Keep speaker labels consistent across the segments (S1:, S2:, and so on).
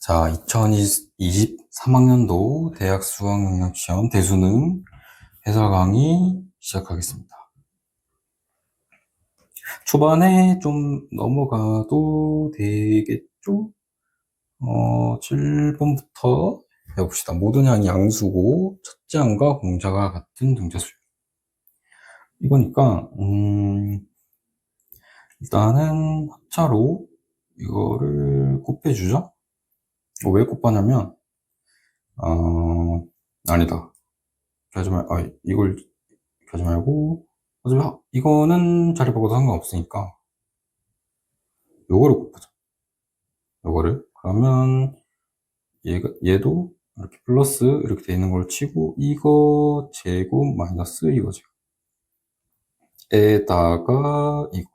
S1: 자, 2023학년도 대학 수학능력시험 대수능 해설 강의 시작하겠습니다. 초반에 좀 넘어가도 되겠죠? 7번부터 해봅시다. 모든 양이 양수고 첫째 항과 공자가 같은 등차수. 이거니까 일단은 합차로 이거를 곱해주죠? 왜 곱하냐면 아니다. 이걸 하지 말고, 어차피 이거는 자리 바꿔도 상관없으니까, 요거를 곱하자. 요거를. 그러면, 얘도 이렇게 플러스, 이렇게 돼 있는 걸 치고, 이거 제곱 마이너스 이거 제곱. 에다가 이거.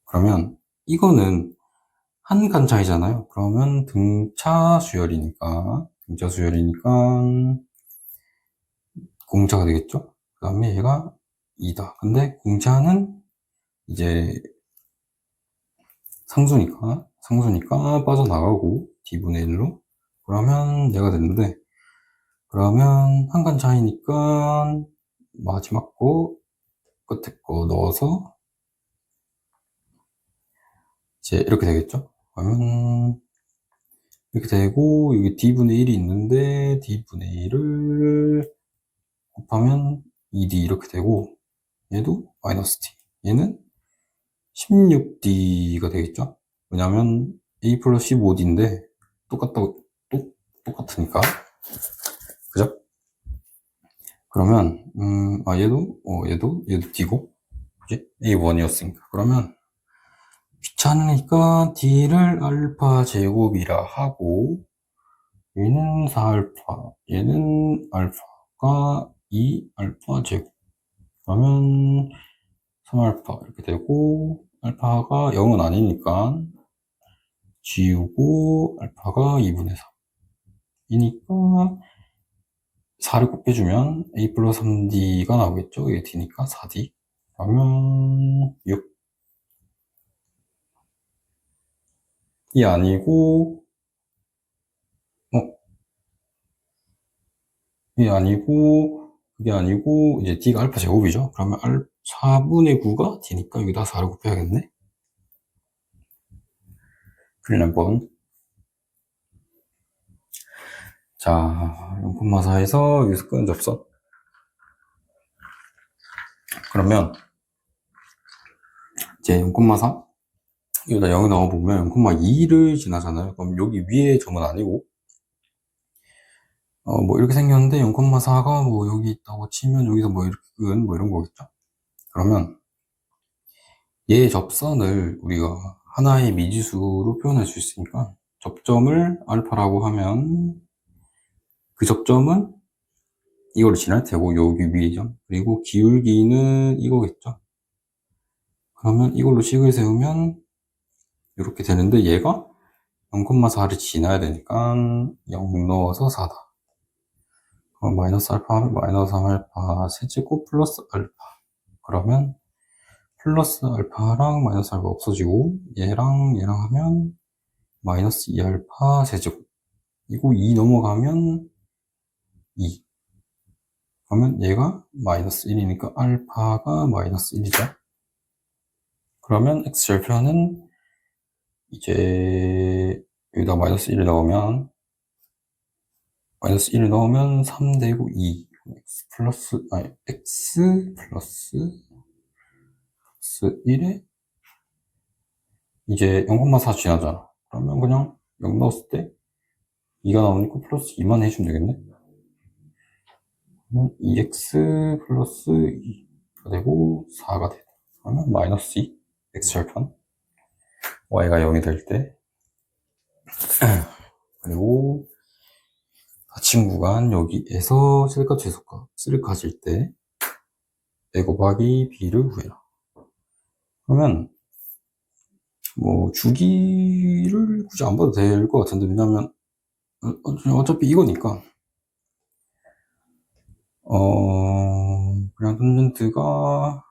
S1: 그러면, 이거는 한 칸 차이잖아요. 그러면 등차 수열이니까, 공차가 되겠죠? 그 다음에 얘가 2다. 근데 공차는 이제 상수니까 빠져나가고 D분의 1로 그러면 얘가 됐는데, 그러면 한 칸 차이니까 마지막 거 끝에 거 넣어서 이제 이렇게 되겠죠? 그러면 이렇게 되고, 여기 D분의 1이 있는데 D분의 1을 곱하면 2D 이렇게 되고, 얘도 마이너스 D, 얘는 16D가 되겠죠? 왜냐면 A 플러스 15D인데 똑같으니까. 그죠? 그러면 얘도 D고, 그지? A1이었으니까. 그러면 귀찮으니까 D를 알파 제곱이라 하고, 얘는 4알파, 얘는 알파가 2알파 제곱. 그러면 3알파 이렇게 되고, 알파가 0은 아니니까 지우고 알파가 2분의 3 이니까 4를 곱해주면 A 플러스 3D가 나오겠죠? 이게 D니까 4D. 그러면 6. 이 아니고, 그게 아니고, 이제 D가 알파 제곱이죠? 그러면 4분의 9가 D니까 여기다 4를 곱해야겠네? 그린 한번. 자, 0,4에서 여기서 끄는 접선. 그러면, 이제 0,4? 여기다 0이 넣어보면 0,2를 지나잖아요. 그럼 여기 위에 점은 아니고, 뭐 이렇게 생겼는데 0,4가 뭐 여기 있다고 치면 여기서 뭐 이렇게 뭐 이런 거겠죠? 그러면 얘 접선을 우리가 하나의 미지수로 표현할 수 있으니까 접점을 알파라고 하면 그 접점은 이거를 지날 테고 여기 위에 점, 그리고 기울기는 이거겠죠? 그러면 이걸로 식을 세우면 이렇게 되는데 얘가 0,4를 지나야 되니까 0 넣어서 4다. 그럼 마이너스 알파 하면 마이너스 3알파 세제곱 플러스 알파. 그러면 플러스 알파랑 마이너스 알파 없어지고 얘랑 하면 마이너스 2알파 세제곱. 이거 2 넘어가면 2. 그러면 얘가 마이너스 1이니까 알파가 마이너스 1이죠. 그러면 x절편은 이제 여기다 마이너스 1을 넣으면 3 되고 2. x 플러스 1에 이제 0,4 지나잖아. 그러면 그냥 0 넣었을 때 2가 나오니까 플러스 2만 해주면 되겠네. 그러면 2x 플러스 2가 되고 4가 돼. 그러면 마이너스 2, x절편. y가 0이 될 때. 그리고 닫힌 구간 여기에서 실과 최소값을 가질 때 a 곱하기 b를 구해라. 그러면 뭐 주기를 굳이 안 봐도 될 것 같은데, 왜냐면 어차피 이거니까 그냥 턴젠트가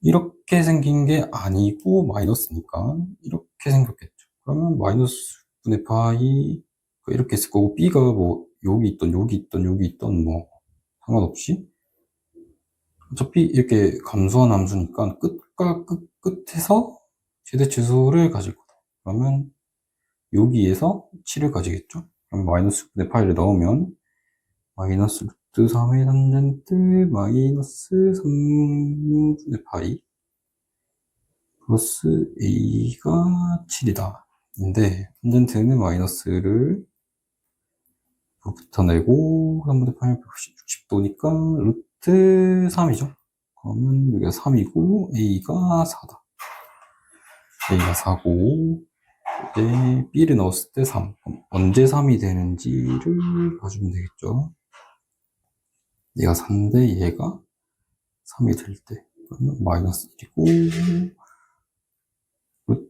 S1: 이렇게 생긴 게 아니고 마이너스니까 이렇게 생겼겠죠. 그러면 마이너스 6분의 파이 이렇게 있을 거고, b가 뭐 여기 있던 뭐 상관없이 어차피 이렇게 감소한 함수니까 끝과 끝에서 최대치수를 가질 거다. 그러면 여기에서 7을 가지겠죠? 그럼 마이너스 6분의 파이를 넣으면 마이너스 루트 3의 탄젠트 마이너스 3분의 파이 플러스 a가 7이다. 인데 탄젠트는 마이너스를 붙여내고 3분의 파이 160도니까 루트 3이죠. 그러면 여기가 3이고 a가 4다. a가 4고 이제 b를 넣었을 때 3. 언제 3이 되는지를 봐주면 되겠죠. 얘가 4인데 얘가 3이 될 때, 그러면 마이너스 1이고 루트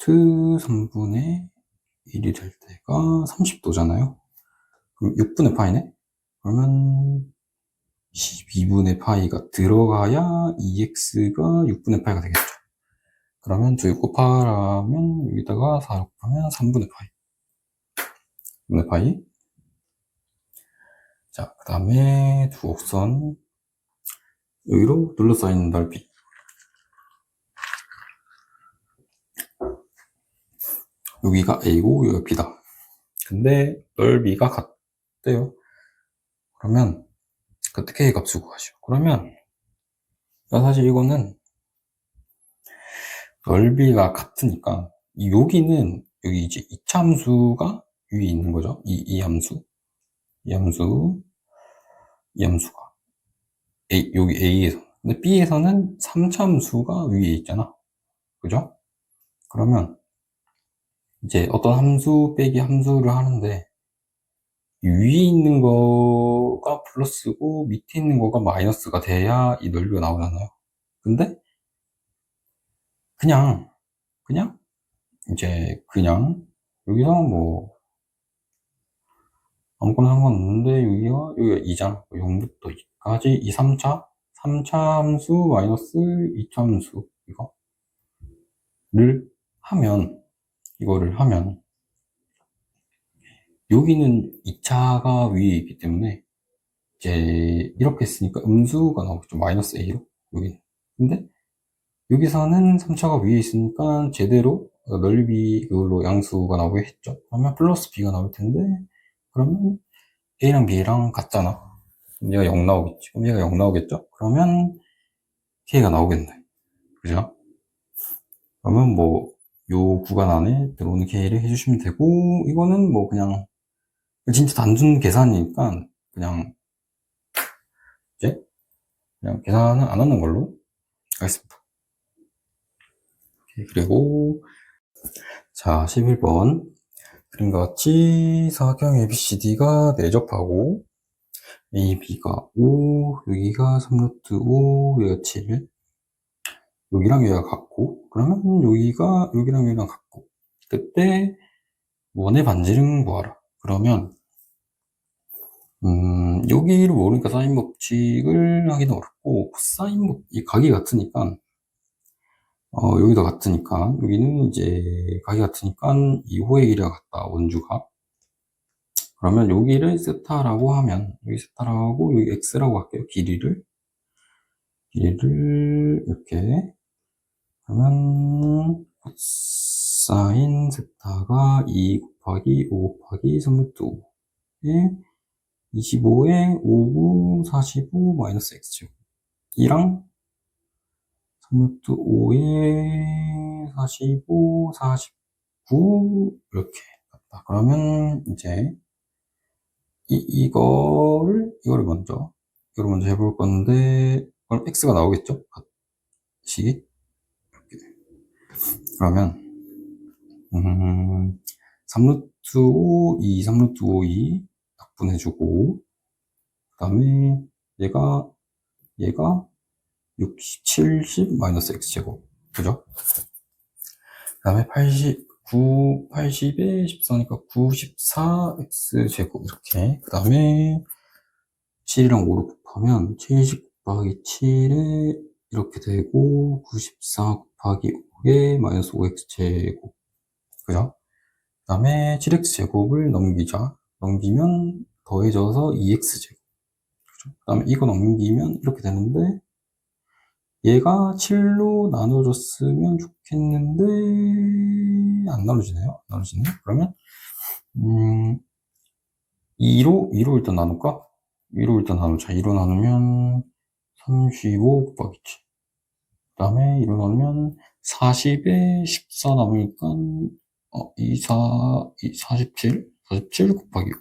S1: 3분의 1이 될 때가 30도잖아요. 그럼 6분의 파이네? 그러면 12분의 파이가 들어가야 2x가 6분의 파이가 되겠죠. 그러면 2 곱하라면 여기다가 4 곱하면 3분의 파이. 3분의 파이. 자, 그 다음에 두 곡선 여기로 둘러싸인 넓이. 여기가 a고 여기가 b다. 근데 넓이가 같대요. 그러면 어떻게 값을 구하시오? 그러면 사실 이거는 넓이가 같으니까 여기는 여기 이제 2차 함수가 위에 있는 거죠. 이 함수가 여기 A에서. 근데 B에서는 3차 함수가 위에 있잖아. 그죠? 그러면 이제 어떤 함수 빼기 함수를 하는데 위에 있는 거가 플러스고 밑에 있는 거가 마이너스가 돼야 이 넓이가 나오잖아요. 근데 그냥 여기서 뭐 아무거나 상관없는데 여기가 2잖아. 0부터 2까지 3차 함수 마이너스 2차 함수 이거를 하면 여기는 2차가 위에 있기 때문에 이제 이렇게 했으니까 음수가 나오겠죠. 마이너스 a로 여기는. 근데 여기서는 3차가 위에 있으니까 제대로 넓이 그걸로 양수가 나오게 했죠. 그러면 플러스 b가 나올 텐데 그러면 a랑 b랑 같잖아. 그럼 얘가 0 나오겠지. 그럼 얘가 0 나오겠죠. 그러면 k가 나오겠네. 그죠? 그러면 뭐 요 구간 안에 들어오는 k를 해주시면 되고, 이거는 뭐 그냥 진짜 단순 계산이니까 그냥 이제 그냥 계산은 안 하는 걸로 하겠습니다. 그리고 자 11번 그림과 같이 사각형 ABCD가 내접하고 AB가 5, 여기가 3루트 5, 여기가 7, 여기랑 여기가 같고, 그러면 여기랑 여기랑 같고, 그때 원의 반지름 구하라. 그러면 여기를 모르니까 사인 법칙을 하기도 어렵고, 이 각이 같으니까 여기도 같으니까 여기는 이제 각이 같으니까 이 호의 길이가 같다. 원주가. 그러면 여기를 세타라고 하면 여기 세타라고 여기 x라고 할게요. 길이를 이렇게 그러면 사인 세타가 2 곱하기 5 곱하기 3루트 5에 25에 59, 45 마이너스 x제곱 이랑 3루트 5에 45, 49 이렇게 같다. 그러면 이제 이거를 먼저 해볼 건데 그럼 x가 나오겠죠? 같이 그러면 3루트 5, 3루트 5, 2 약분해주고 그 다음에 얘가 60, 70 마이너스 x제곱 그죠? 그 다음에 80에 14니까 94 x제곱 이렇게 그 다음에 7이랑 5를 곱하면 70 곱하기 7에 이렇게 되고 94 곱하기 5에 마이너스 5x제곱 그죠? 다음에 7x제곱을 넘기면 더해져서 2x제곱. 그 다음에 이거 넘기면 이렇게 되는데, 얘가 7로 나눠줬으면 좋겠는데, 안 나눠지네요. 안 나눠지네. 그러면, 2로 일단 나눌까? 2로 일단 나누자. 2로 나누면 35 곱하기 7. 그 다음에 2로 나누면 40에 14 남으니까, 47 곱하기 5.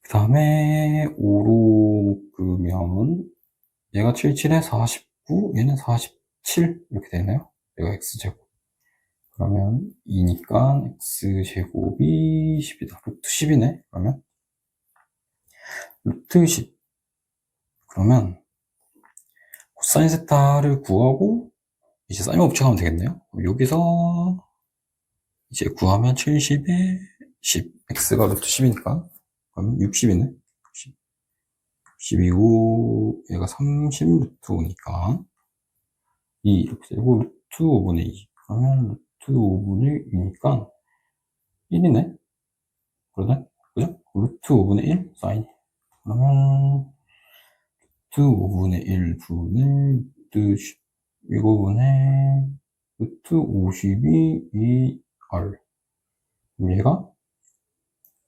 S1: 그 다음에 5로 묶으면, 얘가 77에 49, 얘는 47. 이렇게 되네요. 얘가 x제곱. 그러면 2니까 x제곱이 10이다. 루트 10이네. 그러면 루트 10. 그러면 코사인 세타를 구하고 이제 사인 법칙하면 되겠네요. 여기서 이제 구하면 70에 10. x가 루트 10이니까 그러면 60이네. 10이고 얘가 30 루트 5니까 2 이렇게 되고 루트 5분의 2. 그러면 루트 5분의 2니까 1이네. 그러네? 그죠? 루트 5분의 1 사인. 그러면 루트 5분의 1분의 루트 10. 이거분의 루트 52 2r. 그럼 얘가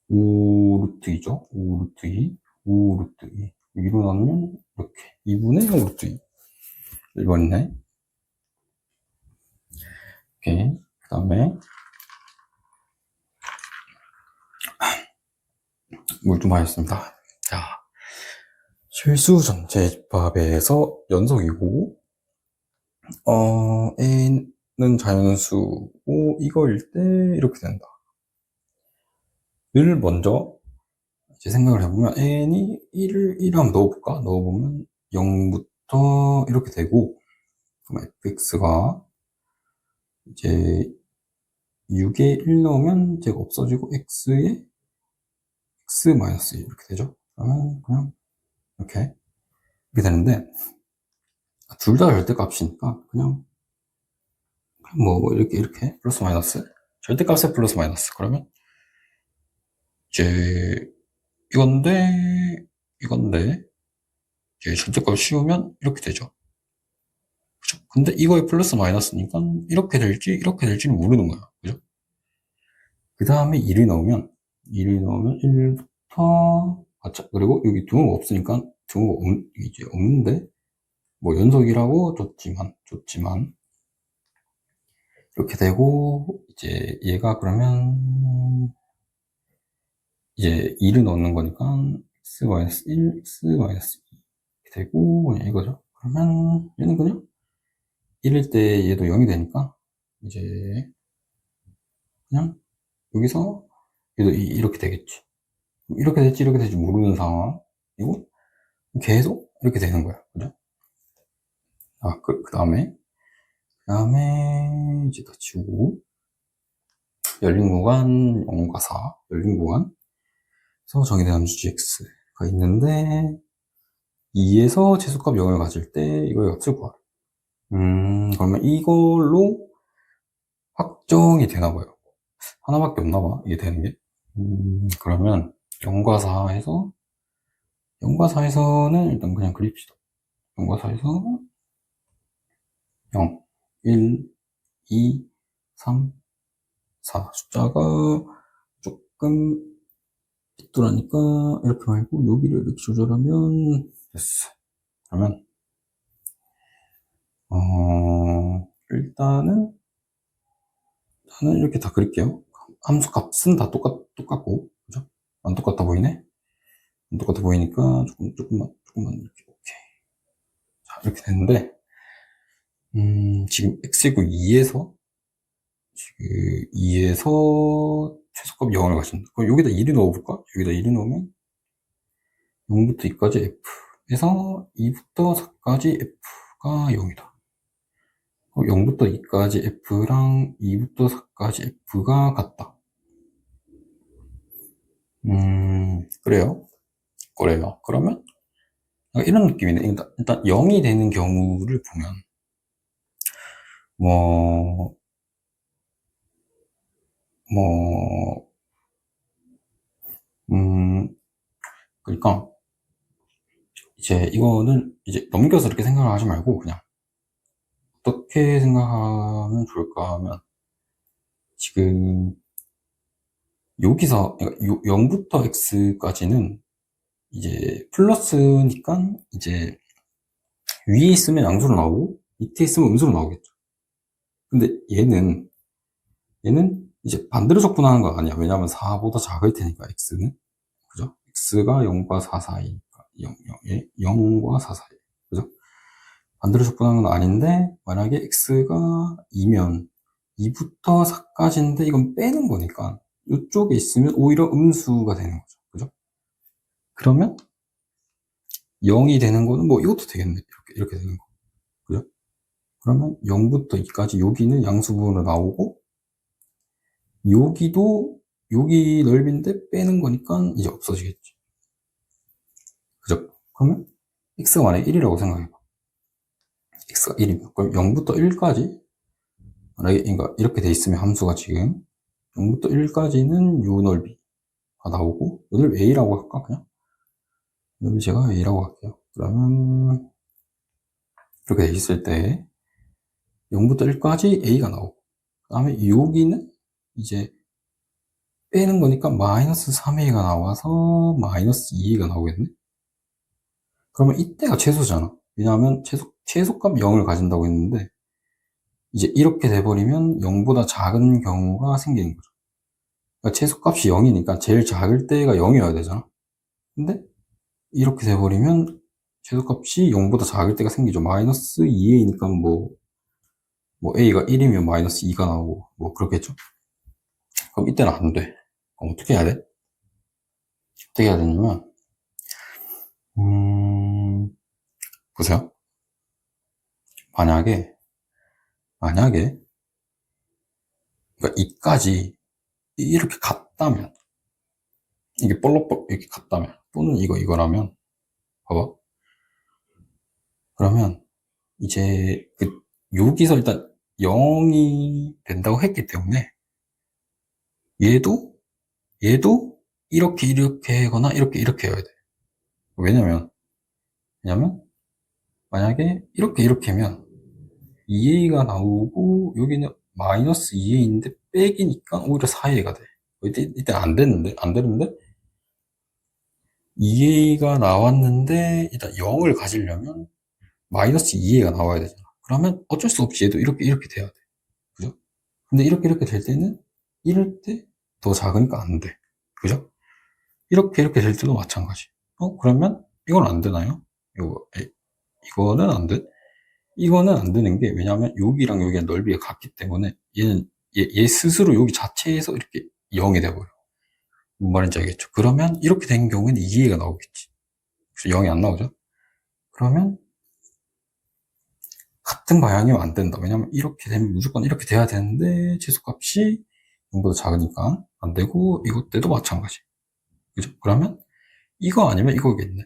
S1: 5 루트 2죠? 5 루트 2. 5 루트 2. 위로 나누면 이렇게 2분의 5 루트 2. 1번이네. 오케이. 그 다음에 물 좀 마셨습니다. 자, 실수 전체집합에서 연속이고, A는 자연수고, 이거일 때 이렇게 된다. 를 먼저 이제 생각을 해보면, N이 1 한번 넣어볼까? 넣어보면 0부터 이렇게 되고, 그럼 fx가 이제 6에 1 넣으면 제가 없어지고, x에 x-1 이렇게 되죠. 그러면 그냥 이렇게 되는데, 둘 다 절대값이니까 그냥 뭐 이렇게 플러스 마이너스 절대값의 플러스 마이너스. 그러면 이제 이건데 이제 절대값 씌우면 이렇게 되죠. 그죠? 근데 이거의 플러스 마이너스니까 이렇게 될지는 모르는 거야. 그죠? 그 다음에 1을 넣으면 1부터 그리고 여기 등호가 없으니까 등호가 이제 없는데 뭐 연속이라고 줬지만 이렇게 되고, 이제 얘가 그러면 이제 2를 넣는 거니까 x-1, x-2 이렇게 되고 그냥 이거죠. 그러면 얘는 그냥 1일 때 얘도 0이 되니까 이제 그냥 여기서 얘도 이렇게 되겠지. 이렇게 될지 모르는 상황이고 계속 이렇게 되는 거야. 그죠? 그 다음에 이제 다 지우고 열린 구간 0과 4 열린 구간 그래서 정의된 함수 gx가 있는데 2에서 최소값 0을 가질 때 이거의 값을 구하라. 그러면 이걸로 확정이 되나 봐요. 하나밖에 없나 봐, 이게 되는 게. 그러면 0과 4에서는 일단 그냥 그립시다. 0과 4에서 0, 1, 2, 3, 4 숫자가 조금 삐뚤하니까 이렇게 말고 여기를 이렇게 조절하면 됐어. 그러면 일단은 저는 이렇게 다 그릴게요. 함수 값은 다 똑같고, 그죠? 안 똑같아 보이네? 안 똑같아 보이니까 조금만 이렇게, 오케이. 자, 이렇게 됐는데, 지금 x이고 2에서 최소값 0을 가신다. 그럼 여기다 1을 넣어볼까? 여기다 1을 넣으면 0부터 2까지 f에서 2부터 4까지 f가 0이다. 0부터 2까지 f랑 2부터 4까지 f가 같다. 그래요. 그러면 이런 느낌이네. 일단 0이 되는 경우를 보면 뭐 뭐, 그러니까, 이제 이거는 이제 넘겨서 이렇게 생각을 하지 말고, 그냥, 어떻게 생각하면 좋을까 하면, 지금, 여기서, 0부터 x까지는 이제 플러스니까, 이제, 위에 있으면 양수로 나오고, 밑에 있으면 음수로 나오겠죠. 근데 얘는 이제 반대로 적분하는 거 아니야. 왜냐하면 4보다 작을 테니까, x는. 그죠? x가 0과 4 사이니까. 0과 4 사이. 그죠? 반대로 적분하는 건 아닌데, 만약에 x가 2면 2부터 4까지인데, 이건 빼는 거니까, 이쪽에 있으면 오히려 음수가 되는 거죠. 그죠? 그러면 0이 되는 거는 뭐 이것도 되겠네. 이렇게 되는 거. 그죠? 그러면 0부터 2까지 여기는 양수분으로 나오고, 여기도 여기 넓이인데 빼는 거니까 이제 없어지겠지. 그죠? 그러면 x가 만약에 1이라고 생각해봐. x가 1이면 그럼 0부터 1까지 만약에 그러니까 이렇게 돼 있으면 함수가 지금 0부터 1까지는 요 넓이가 나오고 오늘 a라고 할까 그냥? 넓이 제가 a라고 할게요. 그러면 이렇게 돼 있을 때 0부터 1까지 a가 나오고 그 다음에 여기는 이제 빼는 거니까 마이너스 3a가 나와서 마이너스 2a가 나오겠네? 그러면 이때가 최소잖아. 왜냐하면 최소값 0을 가진다고 했는데 이제 이렇게 돼버리면 0보다 작은 경우가 생기는 거죠. 그러니까 최소값이 0이니까 제일 작을 때가 0이어야 되잖아. 근데 이렇게 돼버리면 최소값이 0보다 작을 때가 생기죠. 마이너스 2a니까 뭐 a가 1이면 마이너스 2가 나오고 뭐 그렇겠죠. 그럼 이때는 안 돼. 그럼 어떻게 해야 돼? 어떻게 해야 되냐면 보세요. 만약에 그러니까 2까지 이렇게 같다면 이게 볼록볼록 이렇게 같다면 또는 이거라면 봐봐. 그러면 이제 여기서 일단 0이 된다고 했기 때문에 얘도 이렇게 하거나 이렇게 해야 돼. 왜냐면 만약에 이렇게면 2a가 나오고 여기는 마이너스 2a인데 빼기니까 오히려 4a가 돼. 이때 안 되는데 2a가 나왔는데 일단 0을 가지려면 마이너스 2a가 나와야 되잖아. 그러면 어쩔 수 없이 얘도 이렇게 돼야 돼. 그죠? 근데 이렇게 될 때는 이럴 때 더 작으니까 안 돼. 그죠? 이렇게 될 때도 마찬가지. 그러면 이건 안 되나요? 이거는 안 돼. 이거는 안 되는 게 왜냐하면 여기랑 여기가 넓이가 같기 때문에 얘 스스로 여기 자체에서 이렇게 0이 돼버려. 뭔 말인지 알겠죠? 그러면 이렇게 된 경우에는 2a가 나오겠지. 그래서 0이 안 나오죠? 그러면 같은 방향이면 안 된다. 왜냐면 이렇게 되면 무조건 이렇게 돼야 되는데 최소값이 0보다 작으니까 안 되고 이것 때도 마찬가지. 그죠? 그러면 이거 아니면 이거겠네.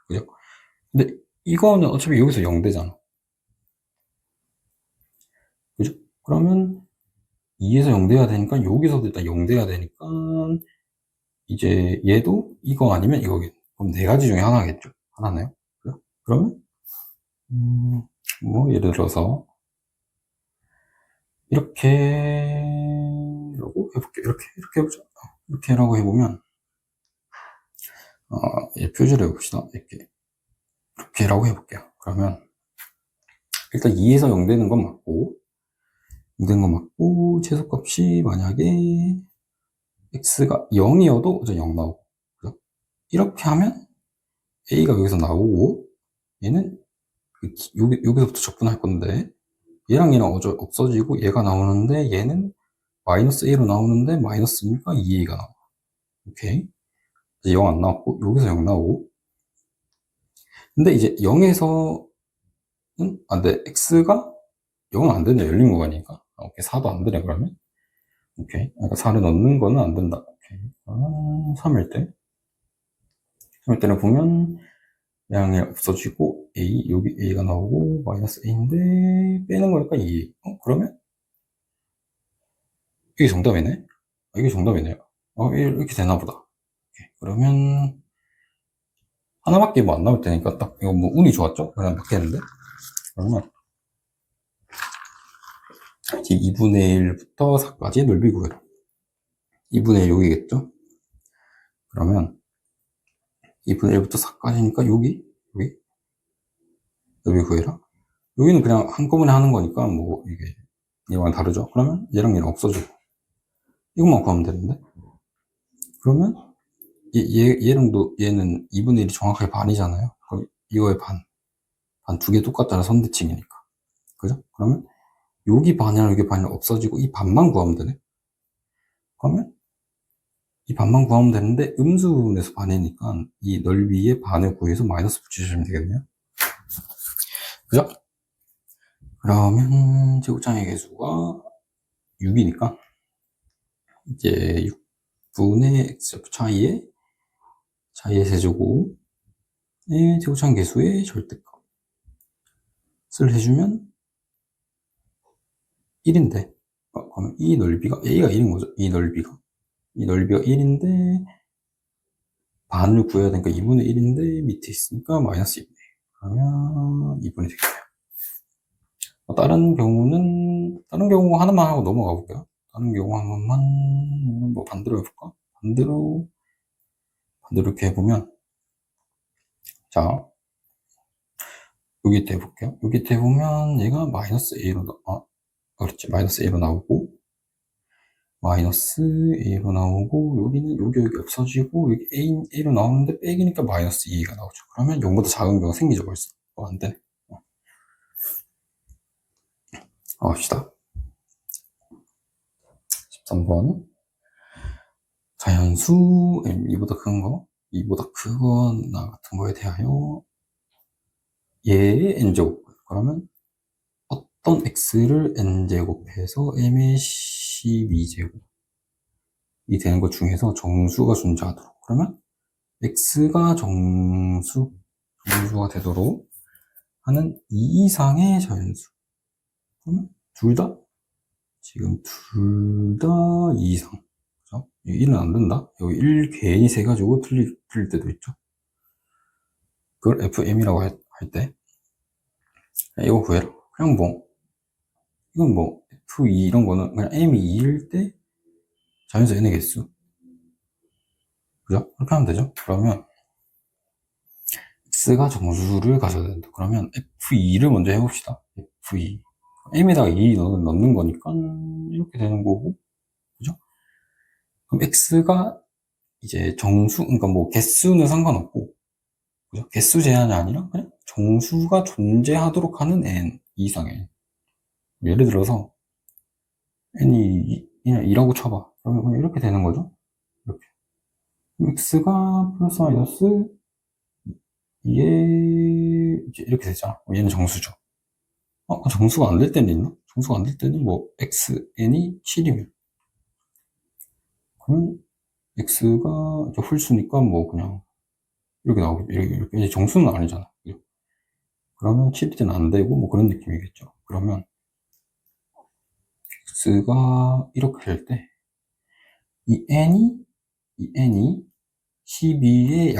S1: 그죠? 근데 이거는 어차피 여기서 0 되잖아. 그죠? 그러면 2에서 0 돼야 되니까 여기서도 일단 0 돼야 되니까 이제 얘도 이거 아니면 이거겠네. 그럼 네 가지 중에 하나겠죠? 하나네요. 그죠? 그러면 뭐 예를 들어서 이렇게라고 해볼게. 이렇게 해보자. 이렇게라고 해보면 표시를 해봅시다. 이렇게라고 해볼게요. 그러면 일단 2에서 0 되는 건 맞고 0 되는 건 맞고 최소값이 만약에 x가 0이어도 0 나오고 그죠? 이렇게 하면 a가 여기서 나오고 얘는 여기서부터 적분할 건데 얘랑 없어지고 얘가 나오는데 얘는 마이너스 a로 나오는데 마이너스니까 2a가 나와. 오케이. 이제 0 안 나왔고 여기서 0 나오고 근데 이제 0에서는 안 돼. x가 0은 안 되네. 열린 구간이니까. 오케이. 4도 안 되네, 그러면. 오케이. 그러니까 4를 넣는 거는 안 된다. 오케이. 3일 때. 3일 때는 보면, 양이 없어지고, 여기 a가 나오고, 마이너스 a인데, 빼는 거니까 2a. 그러면, 이게 정답이네? 이게 정답이네요. 이렇게 되나 보다. 오케이. 그러면 하나밖에 뭐 안 나올 테니까 딱 이거 뭐 운이 좋았죠? 그냥 맞겠는데? 그러면 이제 2분의 1부터 4까지 넓이 구해라. 2분의 1 여기겠죠? 그러면 2분의 1부터 4까지니까 여기 넓이 구해라. 여기는 그냥 한꺼번에 하는 거니까 뭐 이게 얘랑 다르죠? 그러면 얘랑 없어지고 이것만 구하면 되는데? 그러면 얘랑도 얘는 2분의 1이 정확하게 반이잖아요. 그럼 이거의 반 두 개 똑같다는 선대칭이니까. 그죠? 그러면 여기 반이랑 여기 반이 없어지고 이 반만 구하면 되네. 그러면 이 반만 구하면 되는데 음수분에서 반이니까 이 넓이의 반을 구해서 마이너스 붙이시면 되겠네요. 그죠? 그러면 제곱장의 개수가 6이니까 이제 6분의 x제곱 차이의 세제곱의 제곱장 개수의 절대값을 해주면 1인데 그러면 이 넓이가 a가 1인 거죠. 이 넓이가 1인데 반을 구해야 되니까 2분의 1인데 밑에 있으니까 마이너스 2분의 1. 그러면 2분의 되겠네요. 다른 경우 하나만 하고 넘어가 볼게요. 다른 경우 한 번만 뭐 반대로 해볼까? 반대로 이렇게 해보면 자 여기 때 해볼게요. 여기 때 해보면 얘가 마이너스 a로 그렇지 마이너스 a로 나오고 여기는 여기 없어지고 여기 a로 나오는데 빼기니까 마이너스 2가 나오죠. 그러면 0보다 작은 경우가 생기죠 벌써. 안 되네. 합시다. 13번 자연수 m 2보다 큰 거, 2보다 크거나 같은 거에 대하여 얘의 n제곱. 그러면 어떤 x를 n제곱해서 m의 12제곱이 되는 것 중에서 정수가 존재하도록. 그러면 x가 정수가 되도록 하는 2 이상의 자연수. 그러면 둘 다 2 이상. 그죠? 1은 안 된다. 여기 1 괜히 세가지고 틀릴 때도 있죠. 그걸 fm이라고 할 때. 이거 구해라. 그냥 이건 f2 이런 거는 그냥 m이 2일 때 자연수 n의 개수. 그죠? 그렇게 하면 되죠. 그러면 x가 정수를 가져야 된다. 그러면 f2를 먼저 해봅시다. f2. m에다가 2 넣는 거니까 이렇게 되는 거고. 그죠? 그럼 x가 이제 그러니까 개수는 상관없고, 그죠? 개수 제한이 아니라 그냥 정수가 존재하도록 하는 n 이상의. 예를 들어서 n이 그냥 2라고 쳐봐. 그러면 그냥 이렇게 되는 거죠. 이렇게. x가 플러스 마이너스 2에 이렇게 되잖아. 얘는 정수죠. 정수가 안 될 때는 있나? 정수가 안 될 때는 xn이 7이면. 그러면 x가 홀수니까 그냥 이렇게 나오고 이렇게 이제 정수는 아니잖아. 그러면 7일 때는 안 되고 그런 느낌이겠죠. 그러면 x가 이렇게 될 때 이 n이 12의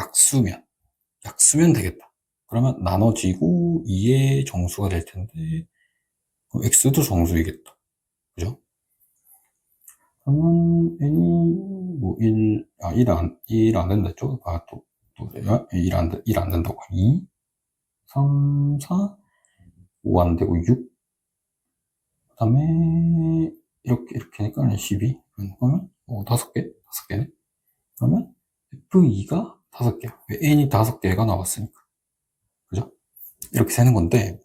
S1: 약수면 되겠다. 그러면 나눠지고 2의 정수가 될 텐데 x도 정수이겠다. 그죠? 그러면 n이 1 안 된다 했죠? 또 1 안 된다고. 2, 3, 4, 5 안 되고 6. 그 다음에 이렇게 하니까 12. 그러면 5개네. 그러면 F2가 5개. 왜 n이 5개가 나왔으니까. 그죠? 이렇게 세는 건데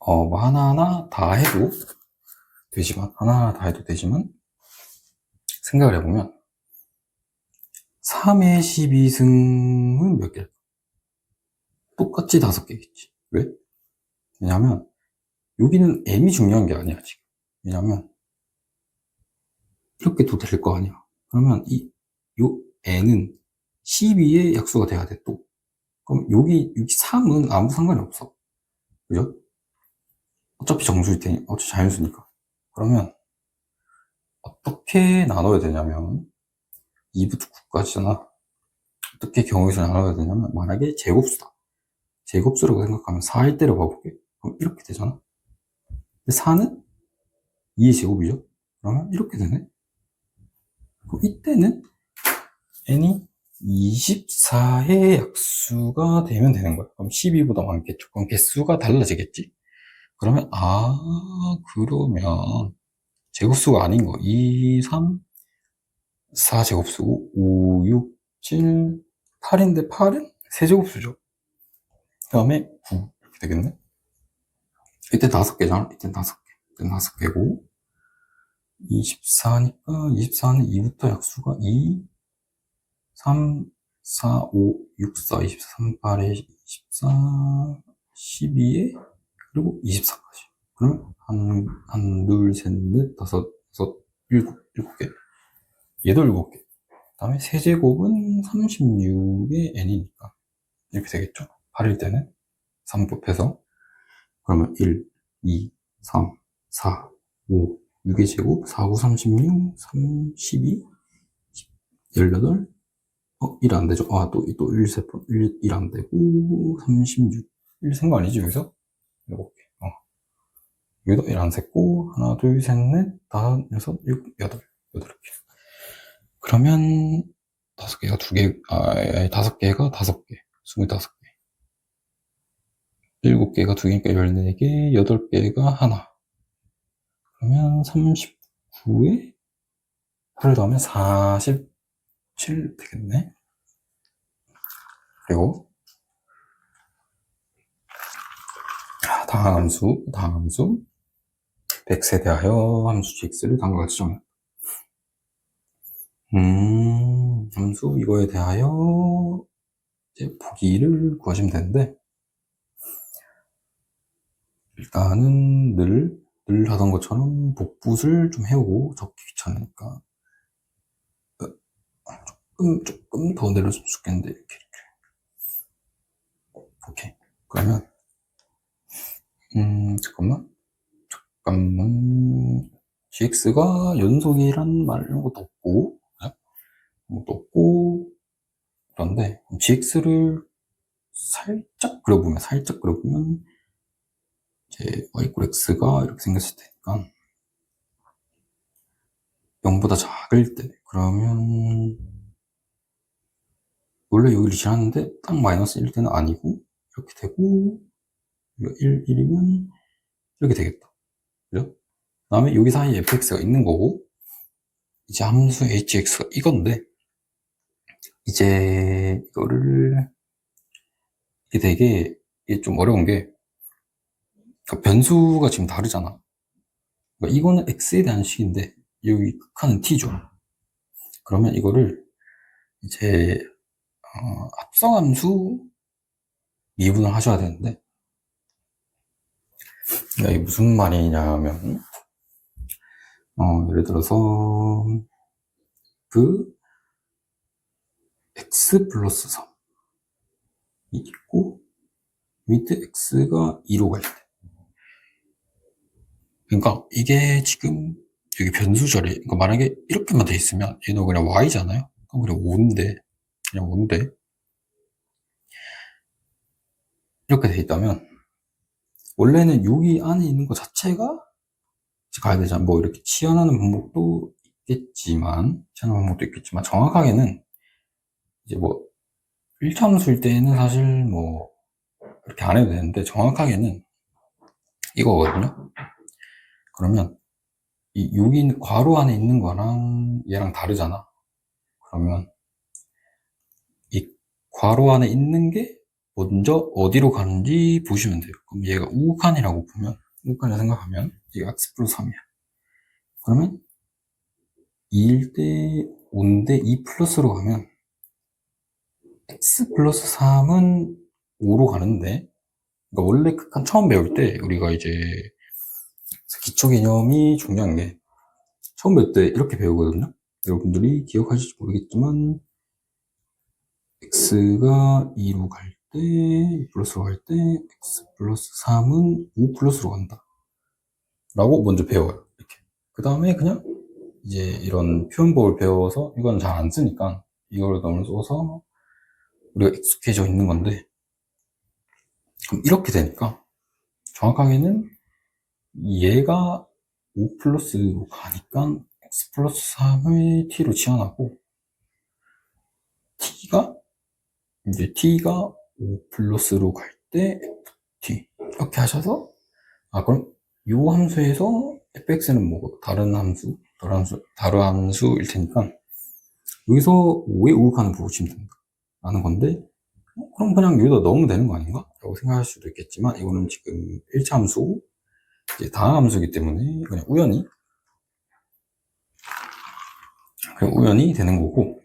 S1: 하나하나 다 해도 되지만 생각을 해보면 3의 12승은 몇 개일까? 똑같이 5개겠지. 왜? 왜냐면 여기는 m이 중요한 게 아니야 지금. 왜냐면 이렇게도 될 거 아니야. 그러면 요 n은 12의 약수가 돼야 돼 또. 그럼 여기 3은 아무 상관이 없어. 그죠? 어차피 정수일 테니 어차피 자연수니까. 그러면 어떻게 나눠야 되냐면 2부터 9까지잖아. 어떻게 경우에서 나눠야 되냐면 만약에 제곱수다. 제곱수라고 생각하면 4일 때려 봐볼게. 그럼 이렇게 되잖아. 근데 4는 2의 제곱이죠. 그러면 이렇게 되네. 그럼 이때는 n이 24의 약수가 되면 되는 거야. 그럼 12보다 많겠죠. 그럼 개수가 달라지겠지. 그러면 그러면 제곱수가 아닌 거 2, 3, 4제곱수고 5, 6, 7, 8인데 8은 세제곱수죠. 그 다음에 9 이렇게 되겠네. 이때 5개잖아. 이때 5개. 이때 5개고 24니까 24는 2부터 약수가 2, 3, 4, 5, 6, 4, 24, 38에 24, 12에 그리고 24까지. 그러면 둘, 셋, 넷, 다섯, 일곱 개. 얘도 7개. 그 다음에 세제곱은 36의 n이니까. 이렇게 되겠죠? 8일 때는 3 곱해서. 그러면 1, 2, 3, 4, 5, 6의 제곱, 4, 9, 36, 3, 12, 18, 1 안 되죠? 또 1 세 번, 1 안 되고, 36. 1 센 거 아니지, 여기서? 7개. 여기도 1 안 셌고, 하나, 둘, 셋, 넷, 다섯, 여섯, 일곱, 여덟 개. 그러면, 5개가 2개, 5개가 5개. 25개. 7개가 2개니까 14개, 8개가 하나. 그러면 39에 8을 더하면 47 되겠네. 그리고, 다음 함수. 100세 대하여 함수 gx를 다음과 같이 정해. 함수 이거에 대하여 이제 보기를 구하시면 되는데, 일단은 늘 하던 것처럼 복붙을 좀 해오고 적기 귀찮으니까 조금 더 내려주면 좋겠는데, 이렇게. 오케이. 그러면 잠깐만 gx가 연속이란 말 이런 것도 없고, 그런데 gx를 살짝 그려보면 이제 y = x가 이렇게 생겼을 테니까 0보다 작을 때, 그러면 원래 여기를 지났는데 딱 마이너스 1 때는 아니고 이렇게 되고, 1이면 이렇게 되겠다. 그죠? 그 다음에 여기 사이에 fx가 있는 거고, 이제 함수 hx가 이건데, 이제 이거를 이게 좀 어려운 게, 그러니까 변수가 지금 다르잖아. 그러니까 이거는 x에 대한 식인데 여기 극한은 t죠. 그러면 이거를 이제 합성함수 미분을 하셔야 되는데, 그러니까 이게 무슨 말이냐면, 예를 들어서 그 x 플러스 3이 있고 밑에 x가 2로 갈 때, 그러니까 이게 지금 여기 변수 자리, 그러니까 만약에 이렇게만 돼 있으면 얘는 그냥 y잖아요. 그럼 그냥 5인데, 이렇게 돼 있다면 원래는 여기 안에 있는 것 자체가 가야 되잖아. 뭐 이렇게 치환하는 방법도 있겠지만 정확하게는 이제 뭐 1차 함수일 때는 사실 뭐 이렇게 안 해도 되는데, 정확하게는 이거거든요. 그러면 여기 있는 괄호 안에 있는 거랑 얘랑 다르잖아. 그러면 이 괄호 안에 있는 게 먼저 어디로 가는지 보시면 돼요. 그럼 얘가 우칸이라고 생각하면 얘가 x 플러스 3이야. 그러면 2일 때 5인데 2 플러스로 가면 x 플러스 3은 5로 가는데, 그러니까 원래 극한 처음 배울 때 우리가 이제 기초 개념이 중요한 게, 처음 배울 때 이렇게 배우거든요. 여러분들이 기억하실지 모르겠지만 x가 2로 갈 때, 2 플러스로 갈 때 x 플러스 3은 5 플러스로 간다 라고 먼저 배워요. 이렇게. 그 다음에 그냥 이제 이런 표현법을 배워서 이건 잘 안 쓰니까 이걸 너무 써서 우리가 익숙해져 있는 건데, 그럼 이렇게 되니까 정확하게는 얘가 5 플러스로 가니까 x 플러스 3을 t로 치환하고, t가 5 플러스로 갈 때 ft 이렇게 하셔서, 그럼 요 함수에서 fx는 뭐 다른 함수일 테니까 여기서 5의 우극한을 보시면 된다 라는 건데, 그럼 그냥 여기다 넣으면 되는 거 아닌가? 라고 생각할 수도 있겠지만, 이거는 지금 1차 함수, 이제 다항 함수이기 때문에 그냥 우연히 되는 거고,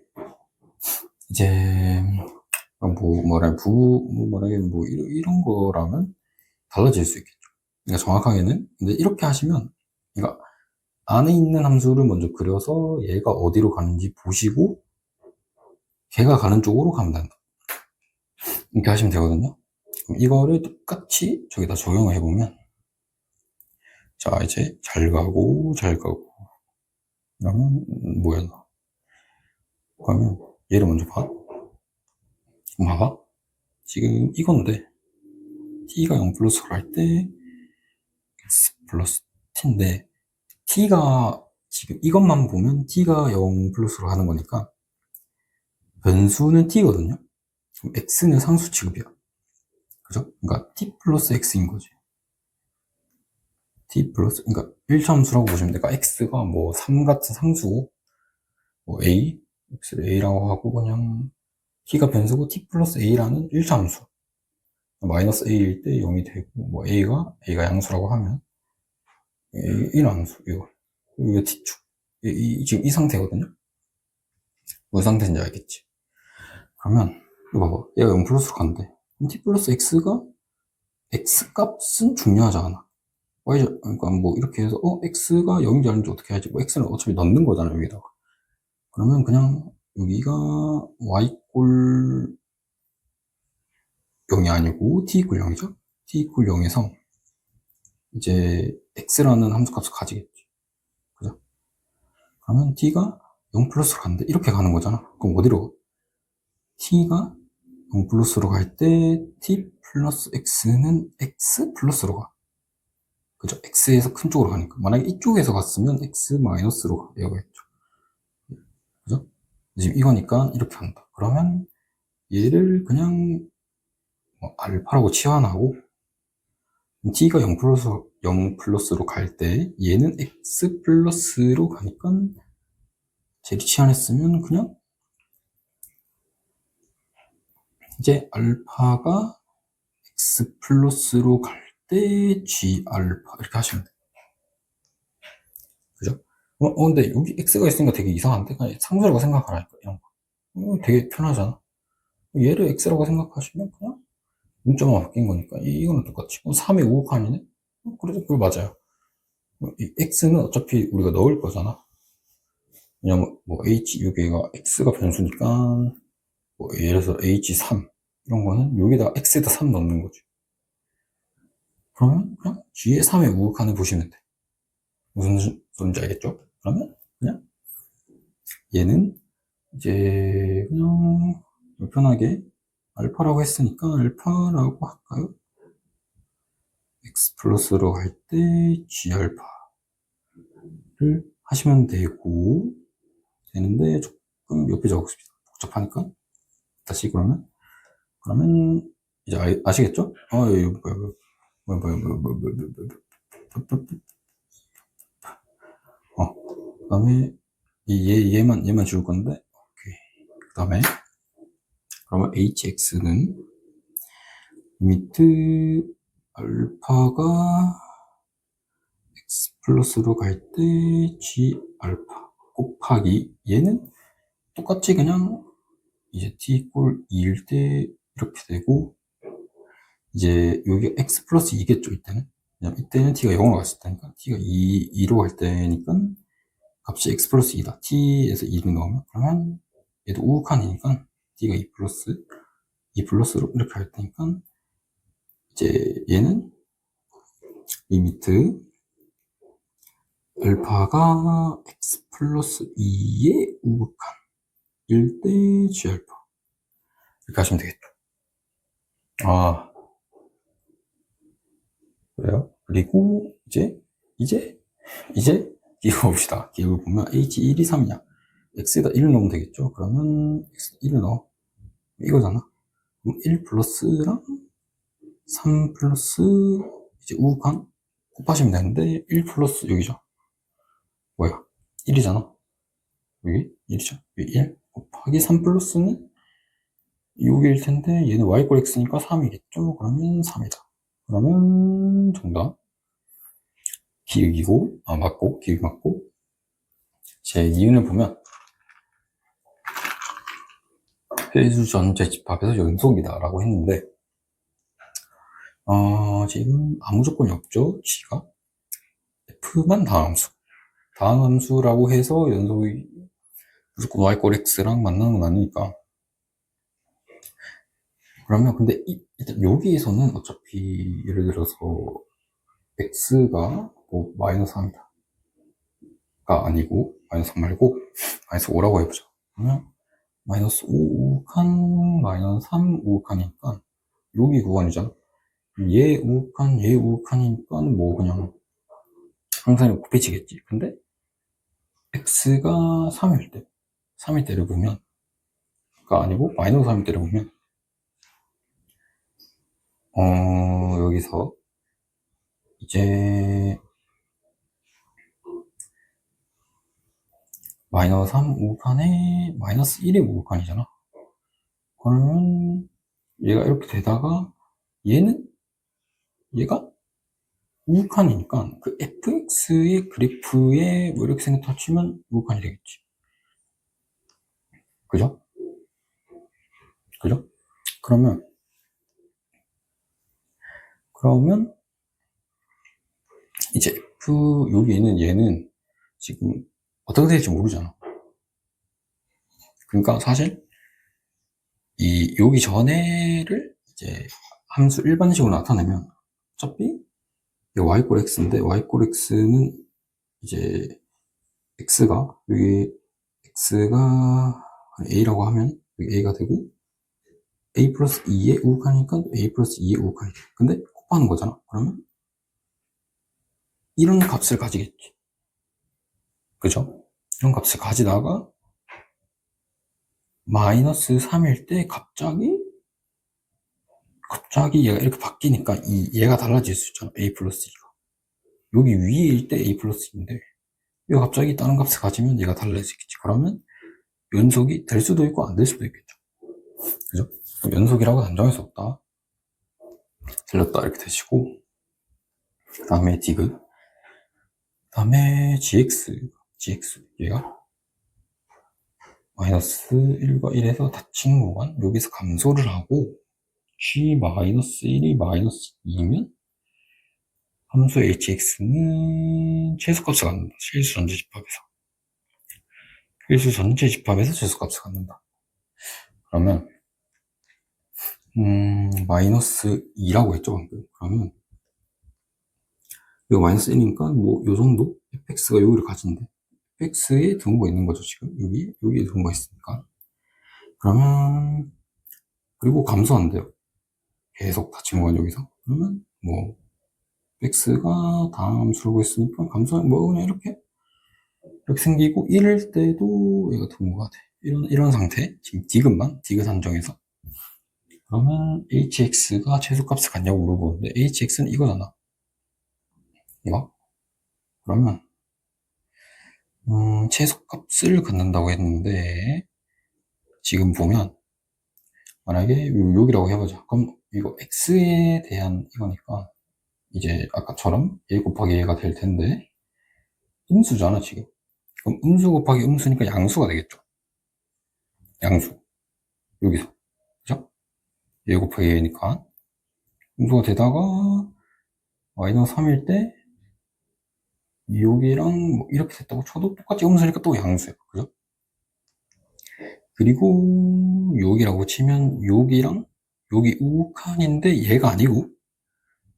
S1: 이제 이런 거라면 달라질 수 있겠죠. 그러니까 정확하게는, 근데 이렇게 하시면, 그러니까 안에 있는 함수를 먼저 그려서 얘가 어디로 가는지 보시고 걔가 가는 쪽으로 가면 된다, 이렇게 하시면 되거든요. 그럼 이거를 똑같이 저기다 적용을 해보면, 자, 이제 잘 가고 그러면 뭐야? 그러면 얘를 먼저 봐. 봐봐. 지금 이건데 t가 0 플러스로 할 때 x 플러스 t인데, t가 지금 이것만 보면 t가 0 플러스로 가는 거니까 변수는 t거든요. 그럼 x는 상수 취급이야. 그죠? 그러니까 t 플러스 x인 거지. 그러니까 1차 함수라고 보시면 돼. 그러니까 x가 뭐 3 같은 상수고, 뭐 x를 a라고 하고, 그냥 t가 변수고 t 플러스 a라는 1차 함수. 마이너스 a일 때 0이 되고, 뭐 a가 양수라고 하면 이런 함수, 이거 t축. 지금 이 상태거든요. 무슨 상태인지 알겠지? 그러면 이거 봐봐. 얘가 0 플러스로 간대. 그럼 t 플러스 x가, x 값은 중요하지 않아. 그러니까 뭐 이렇게 해서 x가 0인지 아닌지 어떻게 하지? 뭐 x는 어차피 넣는 거잖아, 여기다가. 그러면 그냥 여기가 y꼴 0이 아니고 t꼴 0이죠? t꼴 0에서 이제 x라는 함수값을 가지겠지. 그죠? 그러면 t가 0 플러스로 간대. 이렇게 가는 거잖아. 그럼 어디로 가? t가 0 플러스로 갈 때 t 플러스 x는 x 플러스로 가. 그죠? x에서 큰 쪽으로 가니까. 만약에 이쪽에서 갔으면 x 마이너스로 가. 이거겠죠. 그죠? 지금 이거니까 이렇게 한다. 그러면 얘를 그냥 뭐 알파라고 치환하고, t가 0 플러스로 갈 때 얘는 x 플러스로 가니까 쟤를 치환했으면 그냥 이제 알파가 x 플러스로 갈 때 g 알파 이렇게 하시면 돼요. 그죠? 근데 여기 x가 있으니까 되게 이상한데? 그냥 상수라고 생각하라니까, 이런 거. 되게 편하잖아. 얘를 x라고 생각하시면 그냥 문자만 바뀐 거니까 이거는 똑같이 3의 우극한이네? 그래도 그거 맞아요. 이 x는 어차피 우리가 넣을 거잖아. 왜냐면 뭐 여기가 x가 변수니까, 뭐 예를 들어서 h3 이런 거는 여기다가 x에다 3 넣는 거지. 그러면 그냥 g의 3의 우극한을 보시면 돼. 무슨 소린지 알겠죠? 그러면 그냥 얘는 이제 그냥 편하게 알파라고 했으니까 알파라고 할까요? x 플러스로 할 때 g 알파를 하시면 되는데, 조금 옆에 적었습니다. 복잡하니까 다시 그러면 이제 아시겠죠? 그 다음에 얘만 지울 건데, 오케이. 그 다음에 그러면 hx는 리미트 알파가 x 플러스로 갈 때 g 알파 곱하기, 얘는 똑같이 그냥 이제 t 꼴 2일 때 이렇게 되고, 이제 여기 x 플러스 2겠죠, 이때는. 왜냐면 이때는 t가 0으로 갔을 때니까, t가 2로 갈 때니까 값이 x 플러스 2다. t에서 2를 넣으면, 그러면 얘도 우극한이니까 t가 2 플러스로 이렇게 할 테니까, 이제 얘는 리미트 알파가 x 플러스 2의 우극한 1대 g알파. 이렇게 하시면 되겠죠. 아, 그래요? 그리고 이제 이거 봅시다. 이걸 보면 h1이 3이냐. x에다 1을 넣으면 되겠죠. 그러면 x 1을 넣어. 이거잖아. 그럼 1 플러스랑 3 플러스 이제 우극한 곱하시면 되는데 1 플러스 여기죠. 뭐야? 1이잖아. 여기 1이죠. 여기 1 곱하기 3 플러스는 여기일 텐데 얘는 y 꼴 x니까 3이겠죠. 그러면 3이다. 그러면 정답 기억이고 맞고 기억이 맞고 제 이윤을 보면 회수 전체 집합에서 연속이다 라고 했는데 지금 아무 조건이 없죠. g가 f만 다항함수라고 해서 연속이 무조건 y 꼴 x랑 만나는 건 아니니까. 그러면 근데 일단 여기에서는 어차피 예를 들어서 x가 뭐 마이너스 3이다 가 아니고 마이너스 3 말고 마이너스 5라고 해보자. 그러면 마이너스 5 우칸 마이너스 3 우칸이니까 여기 구간이잖아. 얘 우칸 얘 우칸이니까 뭐 그냥 항상 곱해지겠지. 근데 x가 3일 때를 보면 가 아니고 마이너스 3일 때를 보면 여기서 이제 마이너스 3 우칸에 마이너스 1이 우칸이잖아. 그러면 얘가 이렇게 되다가 얘가 우칸이니까 그 fx의 그래프에 뭐 이렇게 생겼다 치면 우칸이 되겠지. 그죠? 그러면 이제 여기 얘는 지금 어떻게 될지 모르잖아. 그러니까 사실 여기 전에를 이제 함수 일반식으로 나타내면 어차피 y 꼴 x인데 y 꼴 x는 이제 여기 x가 a라고 하면 여기 a가 되고 a 플러스 2의 우극하니까 a 플러스 2의 우극하니 돼. 근데 곱하는 거잖아. 그러면 이런 값을 가지겠지. 그죠? 이런 값을 가지다가 마이너스 3일 때 갑자기 얘가 이렇게 바뀌니까 얘가 달라질 수 있잖아. a 플러스 2가 여기 위일 때 a 플러스 2인데 얘가 갑자기 다른 값을 가지면 얘가 달라지겠지. 그러면 연속이 될 수도 있고 안 될 수도 있겠죠. 그죠? 연속이라고 단정할 수 없다. 틀렸다 이렇게 되시고 그 다음에 디귿 그 다음에 gx 얘가 마이너스 1과 1에서 닫힌 구간 여기서 감소를 하고 g 마이너스 1이 마이너스 2면 함수 hx는 최소값을 갖는다. 실수 전체 집합에서 최소값을 갖는다. 그러면 마이너스 2라고 했죠 방금. 그러면 이거 마이너스 1이니까 뭐 요 정도 fx가 여기를 가진대. fx에 등호가 있는 거죠 지금. 여기에 등호가 있으니까. 그러면 그리고 감소한대요. 계속 닫힌 구간 여기서. 그러면 뭐 x가 다음 수라고 했으니까 감소하면 뭐 그냥 이렇게 생기고 1일 때도 얘가 등호가 돼. 이런 상태. 지금 디귿 한정해서. 그러면 hx가 최소값을 갖냐고 물어보는데 hx는 이거잖아. 이거. 그러면 최소값을 갖는다고 했는데 지금 보면 만약에 여기라고 해보자. 그럼 이거 x에 대한 이거니까 이제 아까처럼 a 곱하기 a가 될 텐데 음수잖아 지금. 그럼 음수 곱하기 음수니까 양수가 되겠죠. 양수 여기서 그죠? a 곱하기 a니까 음수가 되다가 마이너스 3일 때 여기랑 뭐 이렇게 됐다고 쳐도 똑같이 음수니까 또 양수야. 그죠? 그리고 여기라고 치면 여기랑 여기 우칸인데 얘가 아니고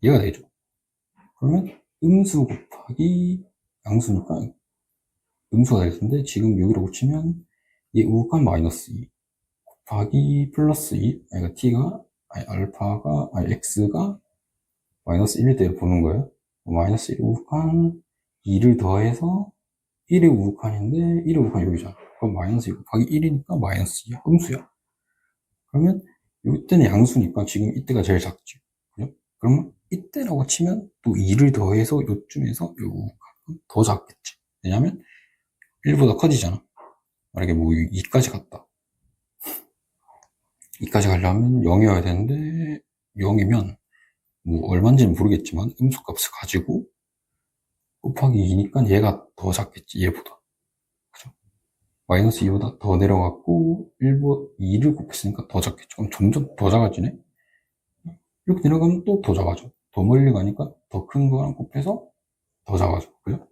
S1: 얘가 되죠. 그러면 음수 곱하기 양수니까 음수가 될 텐데, 지금 여기라고 치면, 얘 우극한 마이너스 2 곱하기 플러스 2, 그러니까 t가, 알파가, x가 마이너스 1일 때 보는 거예요. 마이너스 1 우극한 2를 더해서 1의 우극한인데, 1의 우극한 여기잖아. 그럼 마이너스 2 곱하기 1이니까 마이너스 2야. 음수야. 그러면, 이때는 양수니까 지금 이때가 제일 작지. 그죠? 그러면 이때라고 치면 또 2를 더해서 요쯤에서 요 우극한은 더 작겠지. 왜냐면 1보다 커지잖아. 만약에 뭐 2까지 갔다. 2까지 가려면 0이어야 되는데 0이면 뭐 얼마인지는 모르겠지만 음수값을 가지고 곱하기 2니까 얘가 더 작겠지. 얘보다. 그죠? 마이너스 2보다 더 내려갔고 2를 곱했으니까 더 작겠죠. 그럼 점점 더 작아지네. 이렇게 내려가면 또 더 작아져. 더 멀리 가니까 더 큰 거랑 곱해서 더 작아져. 그죠?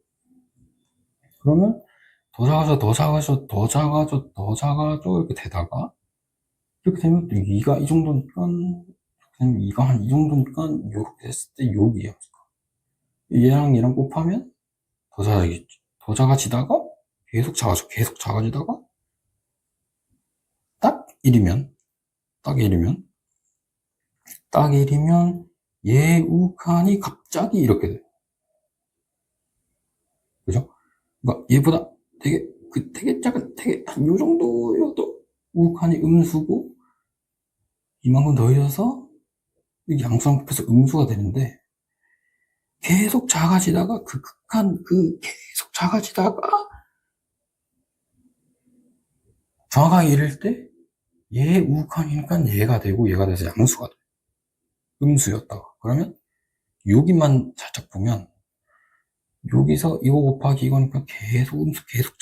S1: 그러면 더 작아져, 더 작아져, 더 작아져, 더 작아져 이렇게 되다가 이렇게 되면 또 2가 이 정도니까 그냥 2가 한 이 정도니까 이렇게 됐을 때 여기야. 얘랑 얘랑 곱하면 더 작아지겠지. 더 작아지다가 계속 작아져. 계속 작아지다가 딱 1이면 딱 1이면 딱 1이면 얘 우칸이 갑자기 이렇게 돼. 그죠? 그러니까 얘보다 되게 작은 되게 한 요 정도여도 우칸이 음수고 이만큼 더해져서 양수랑 곱해서 음수가 되는데 계속 작아지다가 그 극한 계속 작아지다가 정확하게 이럴 때 얘 우극한이니까 얘가 되고 얘가 돼서 양수가 돼. 음수였다가 그러면 여기만 살짝 보면 여기서 이거 곱하기 이거니까 계속 음수 계속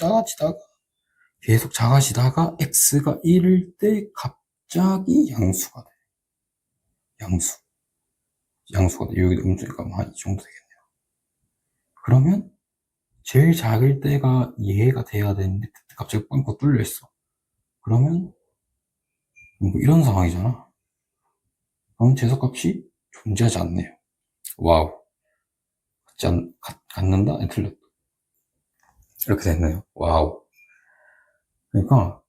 S1: 작아지다가 x가 1일 때 갑자기 양수가 돼. 양수가 돼. 여기도 음수니까 한 이 정도 되겠네요. 그러면 제일 작을 때가 얘가 돼야 되는데 갑자기 빵꾸 뚫려 있어. 그러면 뭐 이런 상황이잖아. 그럼 제소값이 존재하지 않네요. 와우. 갖는다? 아니, 틀렸다. 이렇게 됐네요. 와우. 그러니까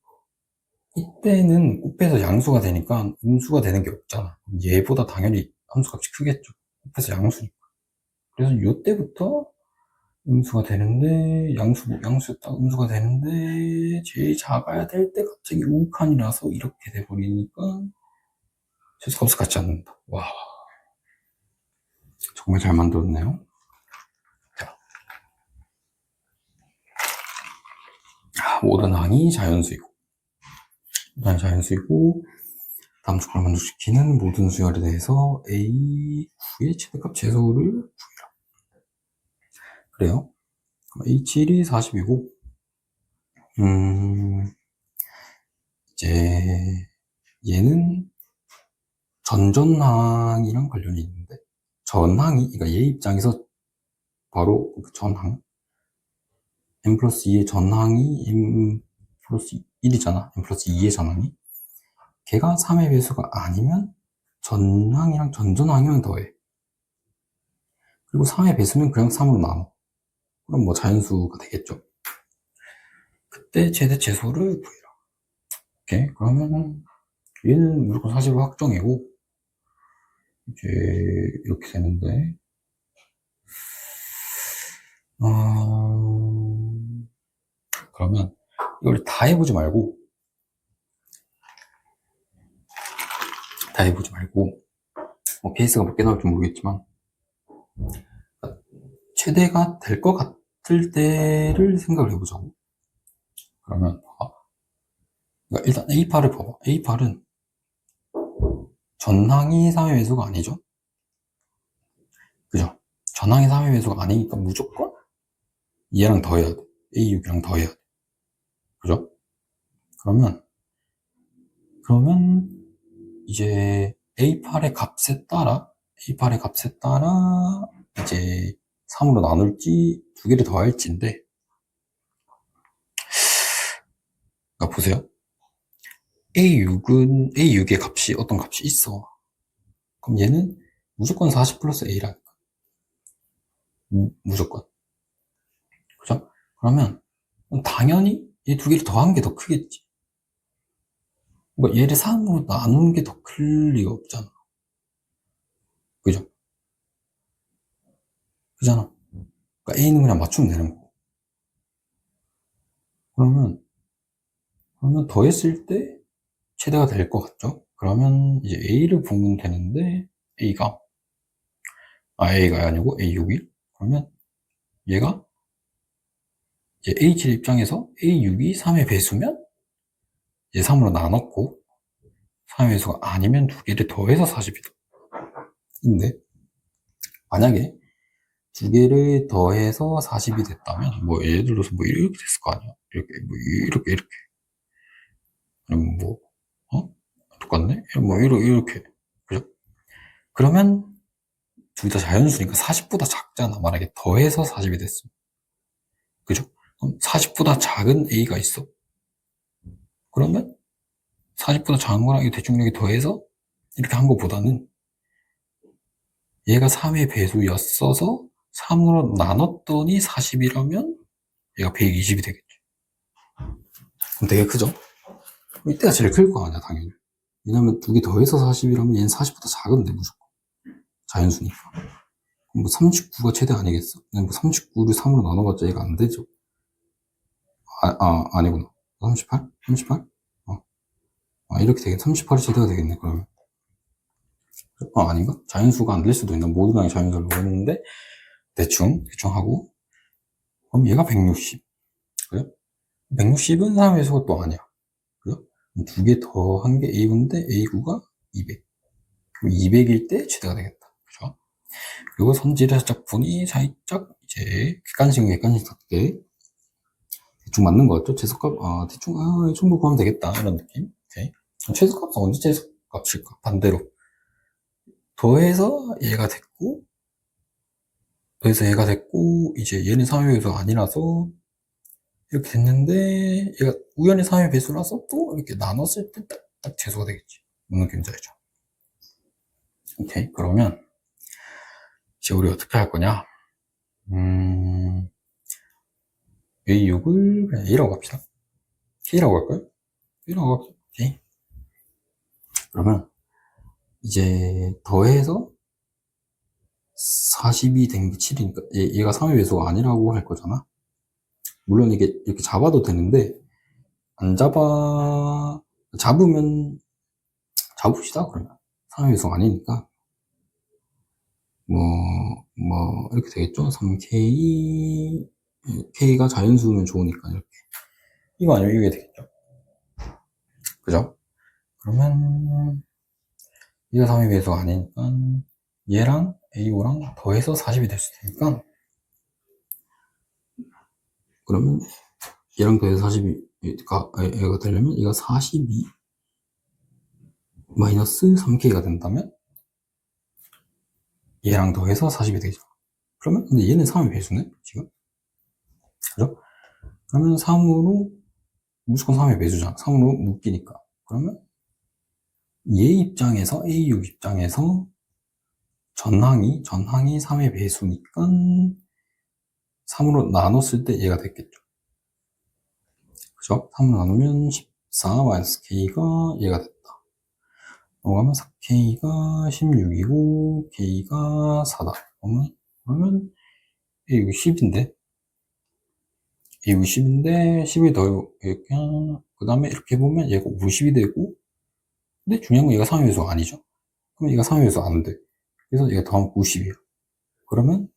S1: 이때는 곱해서 양수가 되니까 음수가 되는 게 없잖아. 얘보다 당연히 함수값이 크겠죠. 곱해서 양수니까. 그래서 이때부터 음수가 되는데 양수였다 음수가 되는데 제일 작아야 될 때 갑자기 우칸이라서 이렇게 돼버리니까 제수값을 갖지 않는다. 와, 정말 잘 만들었네요. 모든 항이 자연수이고 다음 조건을 만족시키는 모든 수열에 대해서 A9의 최대값 제소를 구해라. 그래요. H1이 40이고 이제 얘는 전전항이랑 관련이 있는데 전항이 그러니까 얘 입장에서 바로 그 전항 n 플러스 2의 전항이 n 플러스 1이잖아. n 플러스 2의 전항이 걔가 3의 배수가 아니면 전항이랑 전전항이랑 더해. 그리고 3의 배수면 그냥 3으로 나눠. 그럼 뭐 자연수가 되겠죠. 그때 최대 최소를 구해라. 오케이. 그러면은 얘는 무조건 사실로 확정이고 이제 이렇게 되는데 그러면 이걸 다 해보지 말고 뭐 베이스가 몇 개 나올지 모르겠지만 최대가 될 것 같을 때를 생각을 해보자고. 그러면 그러니까 일단 A파를 봐봐. A파는 전항이 3의 배수가 아니죠. 그죠? 전항이 3의 배수가 아니니까 무조건 얘랑 더해야 돼. A6이랑 더해야 돼. 그죠? 그러면 이제 A8의 값에 따라 이제 3으로 나눌지 두 개를 더할지인데 그러니까 보세요. A6의 값이 어떤 값이 있어. 그럼 얘는 무조건 40 플러스 A라니까. 무조건. 그죠? 그러면 당연히 얘 두 개를 더한 게 더 크겠지. 그러니까 얘를 3으로 나눈 게 더 클 리가 없잖아. 그죠? 그잖아. 그러니까 A는 그냥 맞추면 되는 거고. 그러면 더했을 때 최대가 될 것 같죠? 그러면 이제 A를 보면 되는데, A가 아니고 A6이? 그러면 얘가 이제 A7 입장에서 A6이 3의 배수면 이제 3으로 나눴고, 3의 배수가 아니면 두 개를 더해서 40이다. 근데 만약에 두 개를 더해서 40이 됐다면, 뭐 예를 들어서 뭐 이렇게 됐을 거 아니야? 이렇게, 뭐 이렇게. 아니면 뭐, 어? 똑같네? 뭐 이렇게. 그죠? 그러면 둘 다 자연수니까 40보다 작잖아. 만약에 더해서 40이 됐어. 그죠? 그럼 40보다 작은 A가 있어. 그러면 40보다 작은 거랑 이 대중력이 더해서 이렇게 한 것보다는 얘가 3의 배수였어서 3으로 나눴더니 40이라면 얘가 120이 되겠지. 그럼 되게 크죠? 이때가 제일 클 거 아니야, 당연히. 왜냐면 두 개 더해서 40이라면 얘는 40보다 작은데, 무조건. 자연수니까. 그럼 뭐 39가 최대 아니겠어? 뭐 39를 3으로 나눠봤자 얘가 안 되죠. 아니구나. 38? 38? 이렇게 되겠네. 38이 최대가 되겠네, 그러면. 아닌가? 자연수가 안 될 수도 있나? 모든 양이 자연수를 모르는데, 대충 하고. 그럼 얘가 160. 그래? 160은 3의 수가 또 아니야. 그래? 두 개 더 한 게 A9인데, A9가 200. 그럼 200일 때 최대가 되겠다. 그죠? 그리고 선지를 살짝 보니, 살짝, 이제, 객관식답게 대충 맞는 것 같죠? 최소값, 이 정도 구하면 되겠다. 이런 느낌. 오케이. 최소값은 언제 최소값일까? 반대로. 더해서 얘가 됐고, 이제 얘는 3의 배수가 아니라서, 이렇게 됐는데, 얘가 우연히 3의 배수라서 또 이렇게 나눴을 때 딱 최소가 되겠지. 무슨 느낌인지 알죠? 오케이. 그러면, 이제 우리 어떻게 할 거냐? A6을 그냥 A라고 합시다. K라고 할까요? K라고 합시다. 오케이. 그러면, 이제 더해서 40이 된 게 7이니까 얘가 3의 배수가 아니라고 할 거잖아. 물론 이게 이렇게 잡아도 되는데 안 잡으면 잡읍시다. 그러면 3의 배수가 아니니까 이렇게 되겠죠. 3K K가 자연수면 좋으니까 이렇게 이거 아니면 이게 되겠죠. 그죠? 그러면 얘가 3의 배수가 아니니까 얘랑 A5랑 더해서 40이 될 수 있으니까 그러면 얘랑 더해서 40이가 얘가 되려면 얘가 42 마이너스 3K가 된다면 얘랑 더해서 40이 되죠. 그러면 근데 얘는 3의 배수네 지금. 그죠? 그러면 3으로 무조건 3의 배수잖아. 3으로 묶이니까. 그러면 얘 입장에서 A6 입장에서 전항이 3의 배수니까 3으로 나눴을 때 얘가 됐겠죠. 그죠? 3으로 나누면 14 마이너스 K가 얘가 됐다. 넘어가면 4K가 16이고 K가 4다. 그러면 이거 10인데 이거 10인데 10이 더 이렇게 그 다음에 이렇게 보면 얘가 50이 되고 근데 중요한 건 얘가 3의 배수가 아니죠. 그럼 얘가 3의 배수가 안 돼. 그래서 얘가 더하면 90이야. 그러면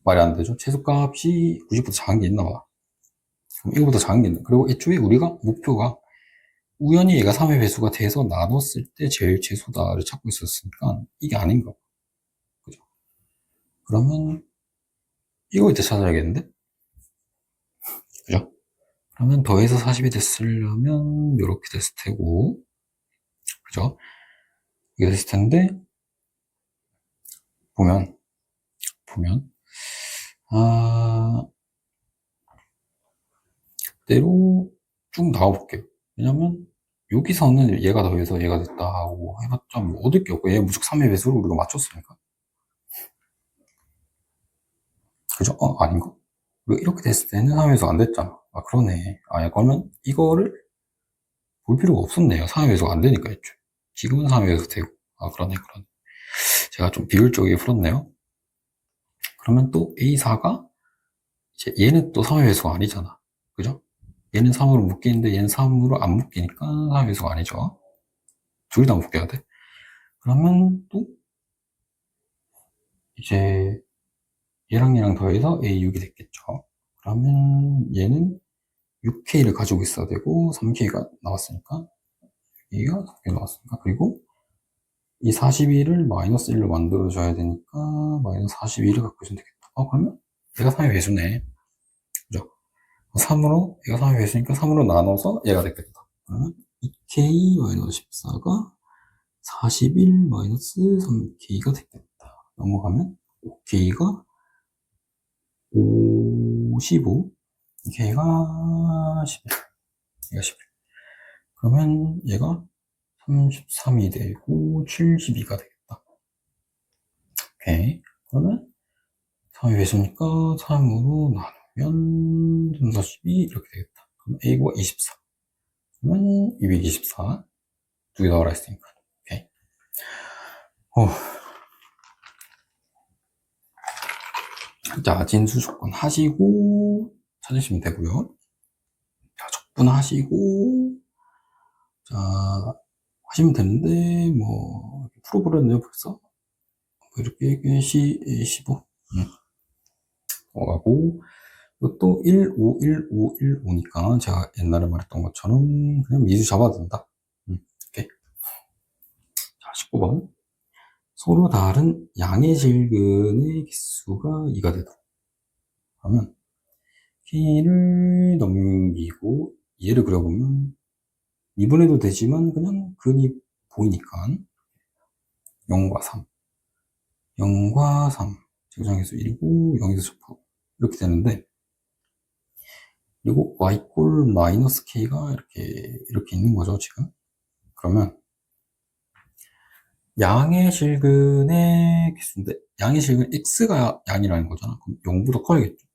S1: 말이 안 되죠. 최소값이 90보다 작은 게 있나 봐. 그럼 이거보다 작은 게 있나. 그리고 애초에 우리가 목표가 우연히 얘가 3의 배수가 돼서 나눴을 때 제일 최소다를 찾고 있었으니까 이게 아닌가. 그죠? 그러면 이거 이때 찾아야겠는데? 그죠? 그러면 더해서 40이 됐으려면 이렇게 됐을 테고 그죠? 이게 됐을 텐데 보면 그대로 쭉 나와볼게요. 왜냐면 여기서는 얘가 더해서 얘가 됐다 하고 해봤자 뭐 얻을 게 없고 얘 무조건 3의 배수로 우리가 맞췄으니까 그죠? 아닌가? 이렇게 됐을 때는 3회수가 안 됐잖아. 그러네. 그러면 이거를 볼 필요가 없었네요. 3회수가 안 되니까 했죠. 지금은 3회수 되고. 그러네. 제가 좀 비효율적이게 풀었네요. 그러면 또 A4가 이제 얘는 또 3회수가 아니잖아. 그죠? 얘는 3으로 묶이는데 얘는 3으로 안 묶이니까 3회수가 아니죠. 둘 다 묶여야 돼. 그러면 또 이제 얘랑 얘랑 더해서 A6이 됐겠죠. 그러면 얘는 6K를 가지고 있어야 되고 3K가 나왔으니까 A가 3K 나왔으니까 그리고 이 41을 마이너스 1로 만들어줘야 되니까 마이너스 41을 갖고 있으면 되겠다. 그러면 얘가 3의 배수네. 그죠? 3으로 얘가 3의 배수니까 3으로 나눠서 얘가 됐겠다. 그러면 2K 마이너스 14가 41 마이너스 3K가 됐겠다. 넘어가면 5K가 55, K가 11, 얘가 11. 그러면 얘가 33이 되고 72가 되겠다. 오케이. 그러면 3의 배수니까 3으로 나누면 3, 4, 12 이렇게 되겠다. 그럼 A가 24. 그러면 224. 두 개 나오라 했으니까. 오케이. 자, 진수 조건 하시고 찾으시면 되고요. 자, 적분하시고 자, 하시면 되는데 뭐 풀어버렸네요 벌써. 이렇게 C15 하고 이것도 1, 5, 1, 5, 1, 5니까 제가 옛날에 말했던 것처럼 그냥 미수 잡아도 된다. 이렇게. 자, 19번. 서로 다른 양의 실근의 개수가 2가 되도록. 그러면 K를 넘기고 얘를 그려보면 2분해도 되지만 그냥 근이 보이니까 0과 3. 0과 3. 제곱장계수 1이고 0에서 접하고 이렇게 되는데 그리고 y꼴 마이너스 k가 이렇게 있는 거죠, 지금. 그러면 양의 실근의 개수인데 양의 실근 x가 양이라는 거잖아. 그럼 0보다 커야겠죠.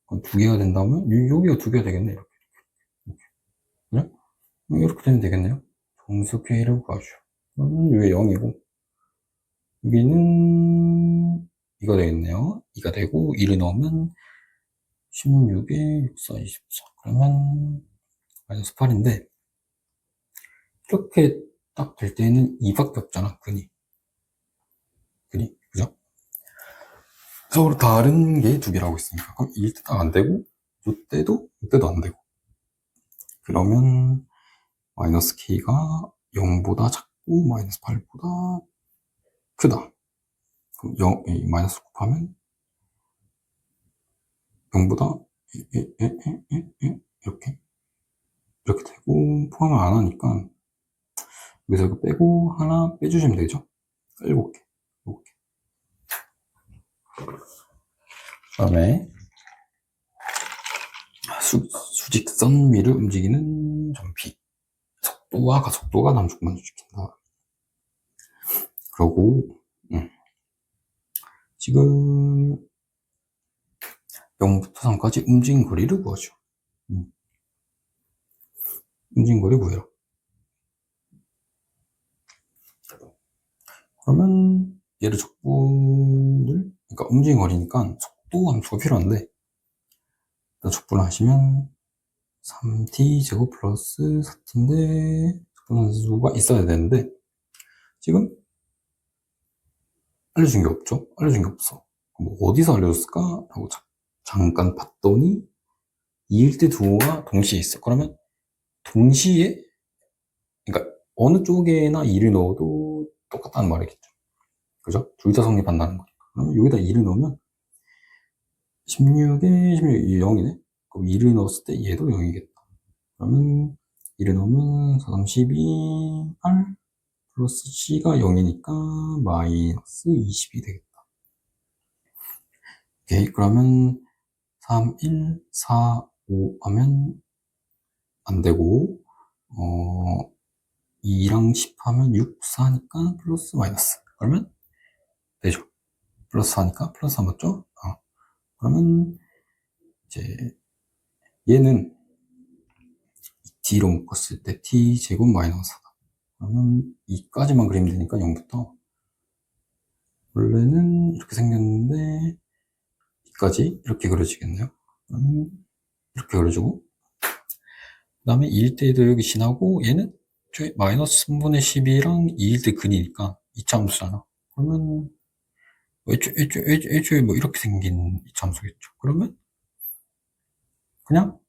S1: 그럼 두 개가 된다면 여기가 두 개가 되겠네. 이렇게. 이렇게 되면 되겠네요. 정수 k를 구하죠. 그러면 이게 0이고 여기는 2가 되겠네요. 2가 되고 1을 넣으면 16에 64, 24. 그러면 마이너스 8인데 이렇게 딱 될 때는 2밖에 없잖아, 근이. 그죠? 서로 다른 게 두 개라고 있으니까. 그럼 이때 딱 안 되고, 이때도 안 되고. 그러면 마이너스 k가 0보다 작고 마이너스 8보다 크다. 그럼 마이너스 곱하면 0보다 이렇게 되고 포함을 안 하니까 여기서 이거 빼고 하나 빼주시면 되죠. 7개. 그 다음에 수직선 위를 움직이는 점피. 속도와 가속도가 남쪽만 지킨다. 그러고 지금 0부터 3까지 움직인 거리를 구하죠. 움직인 거리 구해라. 그러면 얘를 적분을, 그러니까 움직인 거리니까 속도 함수가 필요한데 적분을 하시면 3t 제곱 플러스 4t인데 적분 함수가 있어야 되는데 지금 알려준 게 없죠. 알려준 게 없어. 뭐 어디서 알려줬을까? 하고 잠깐 봤더니 2일 때 두호가 동시에 있어. 그러면 동시에, 그러니까 어느 쪽에나 2를 넣어도 똑같다는 말이겠죠. 그죠? 둘 다 성립한다는 거니까. 그러면 여기다 2를 넣으면 16에 16, 0이네? 그럼 2를 넣었을 때 얘도 0이겠다. 그러면 2를 넣으면 4, 3, 12, 8 플러스 C가 0이니까 마이너스 20이 되겠다. 오케이. 그러면 3, 1, 4, 5 하면 안 되고, 2랑 10 하면 6, 4니까 플러스 마이너스. 그러면 되죠. 플러스 4니까 플러스 4 맞죠? 그러면 이제 얘는 d로 묶었을 때 t제곱 마이너스 4다. 그러면 2까지만 그리면 되니까 0부터 원래는 이렇게 생겼는데 2까지 이렇게 그려지겠네요. 그러면 이렇게 그려주고 그 다음에 2일 때도 여기 지나고 얘는 마이너스 3분의 10이랑 2일 때 근이니까 2차 함수잖아. 그러면 애초에 뭐 이렇게 생긴 2차 함수겠죠. 그러면 그냥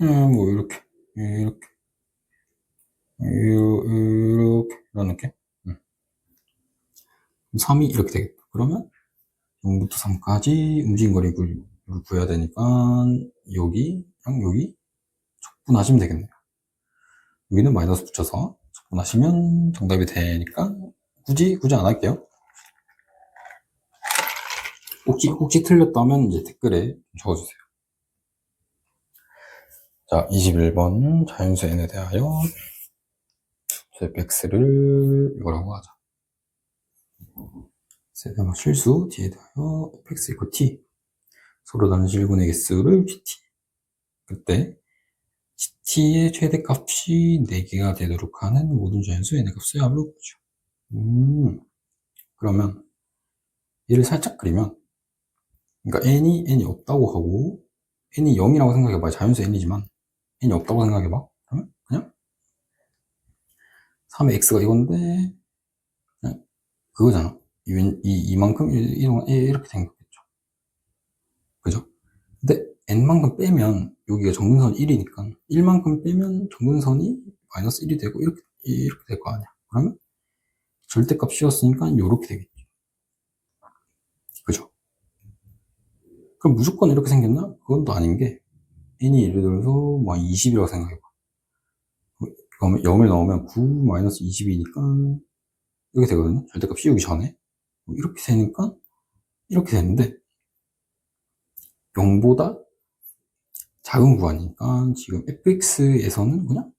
S1: 뭐 이렇게 이런 느낌. 3이 이렇게 되겠다. 그러면 0부터 3까지 움직임 거리를 구해야 되니까 여기랑 여기 적분하시면 되겠네요. 여기는 마이너스 붙여서 적분하시면 정답이 되니까 굳이 안 할게요. 혹시 틀렸다면 이제 댓글에 적어주세요. 자, 21번 자연수 n에 대하여 fx를 이거라고 하자. 세대마 실수 t에 대하여 fx 이고 t 서로 다른 실근의 개수를 gt. 그때 gt의 최대값이 4개가 되도록 하는 모든 자연수 n의 값을 합을 구하죠. 그러면 얘를 살짝 그리면 그러니까 n이 없다고 하고 n이 0이라고 생각해봐. 자연수 n이지만 n이 없다고 생각해봐. 그러면 그냥 3의 x가 이건데 그냥 그거잖아. 이만큼 이렇게 생겼겠죠. 그죠? 근데 n만큼 빼면 여기가 정근선 1이니까 1만큼 빼면 정근선이 마이너스 1이 되고 이렇게 될 거 아니야. 그러면 절대값 씌웠으니까 이렇게 되겠지. 그죠? 그럼 무조건 이렇게 생겼나? 그건 또 아닌 게 n이 예를 들어서 뭐 20이라고 생각해봐. 그러면 0을 넣으면 9 마이너스 20이니까 이렇게 되거든요. 절대값 씌우기 전에 이렇게 되니까 이렇게 되는데 0보다 작은 구간이니까 지금 fx에서는 그냥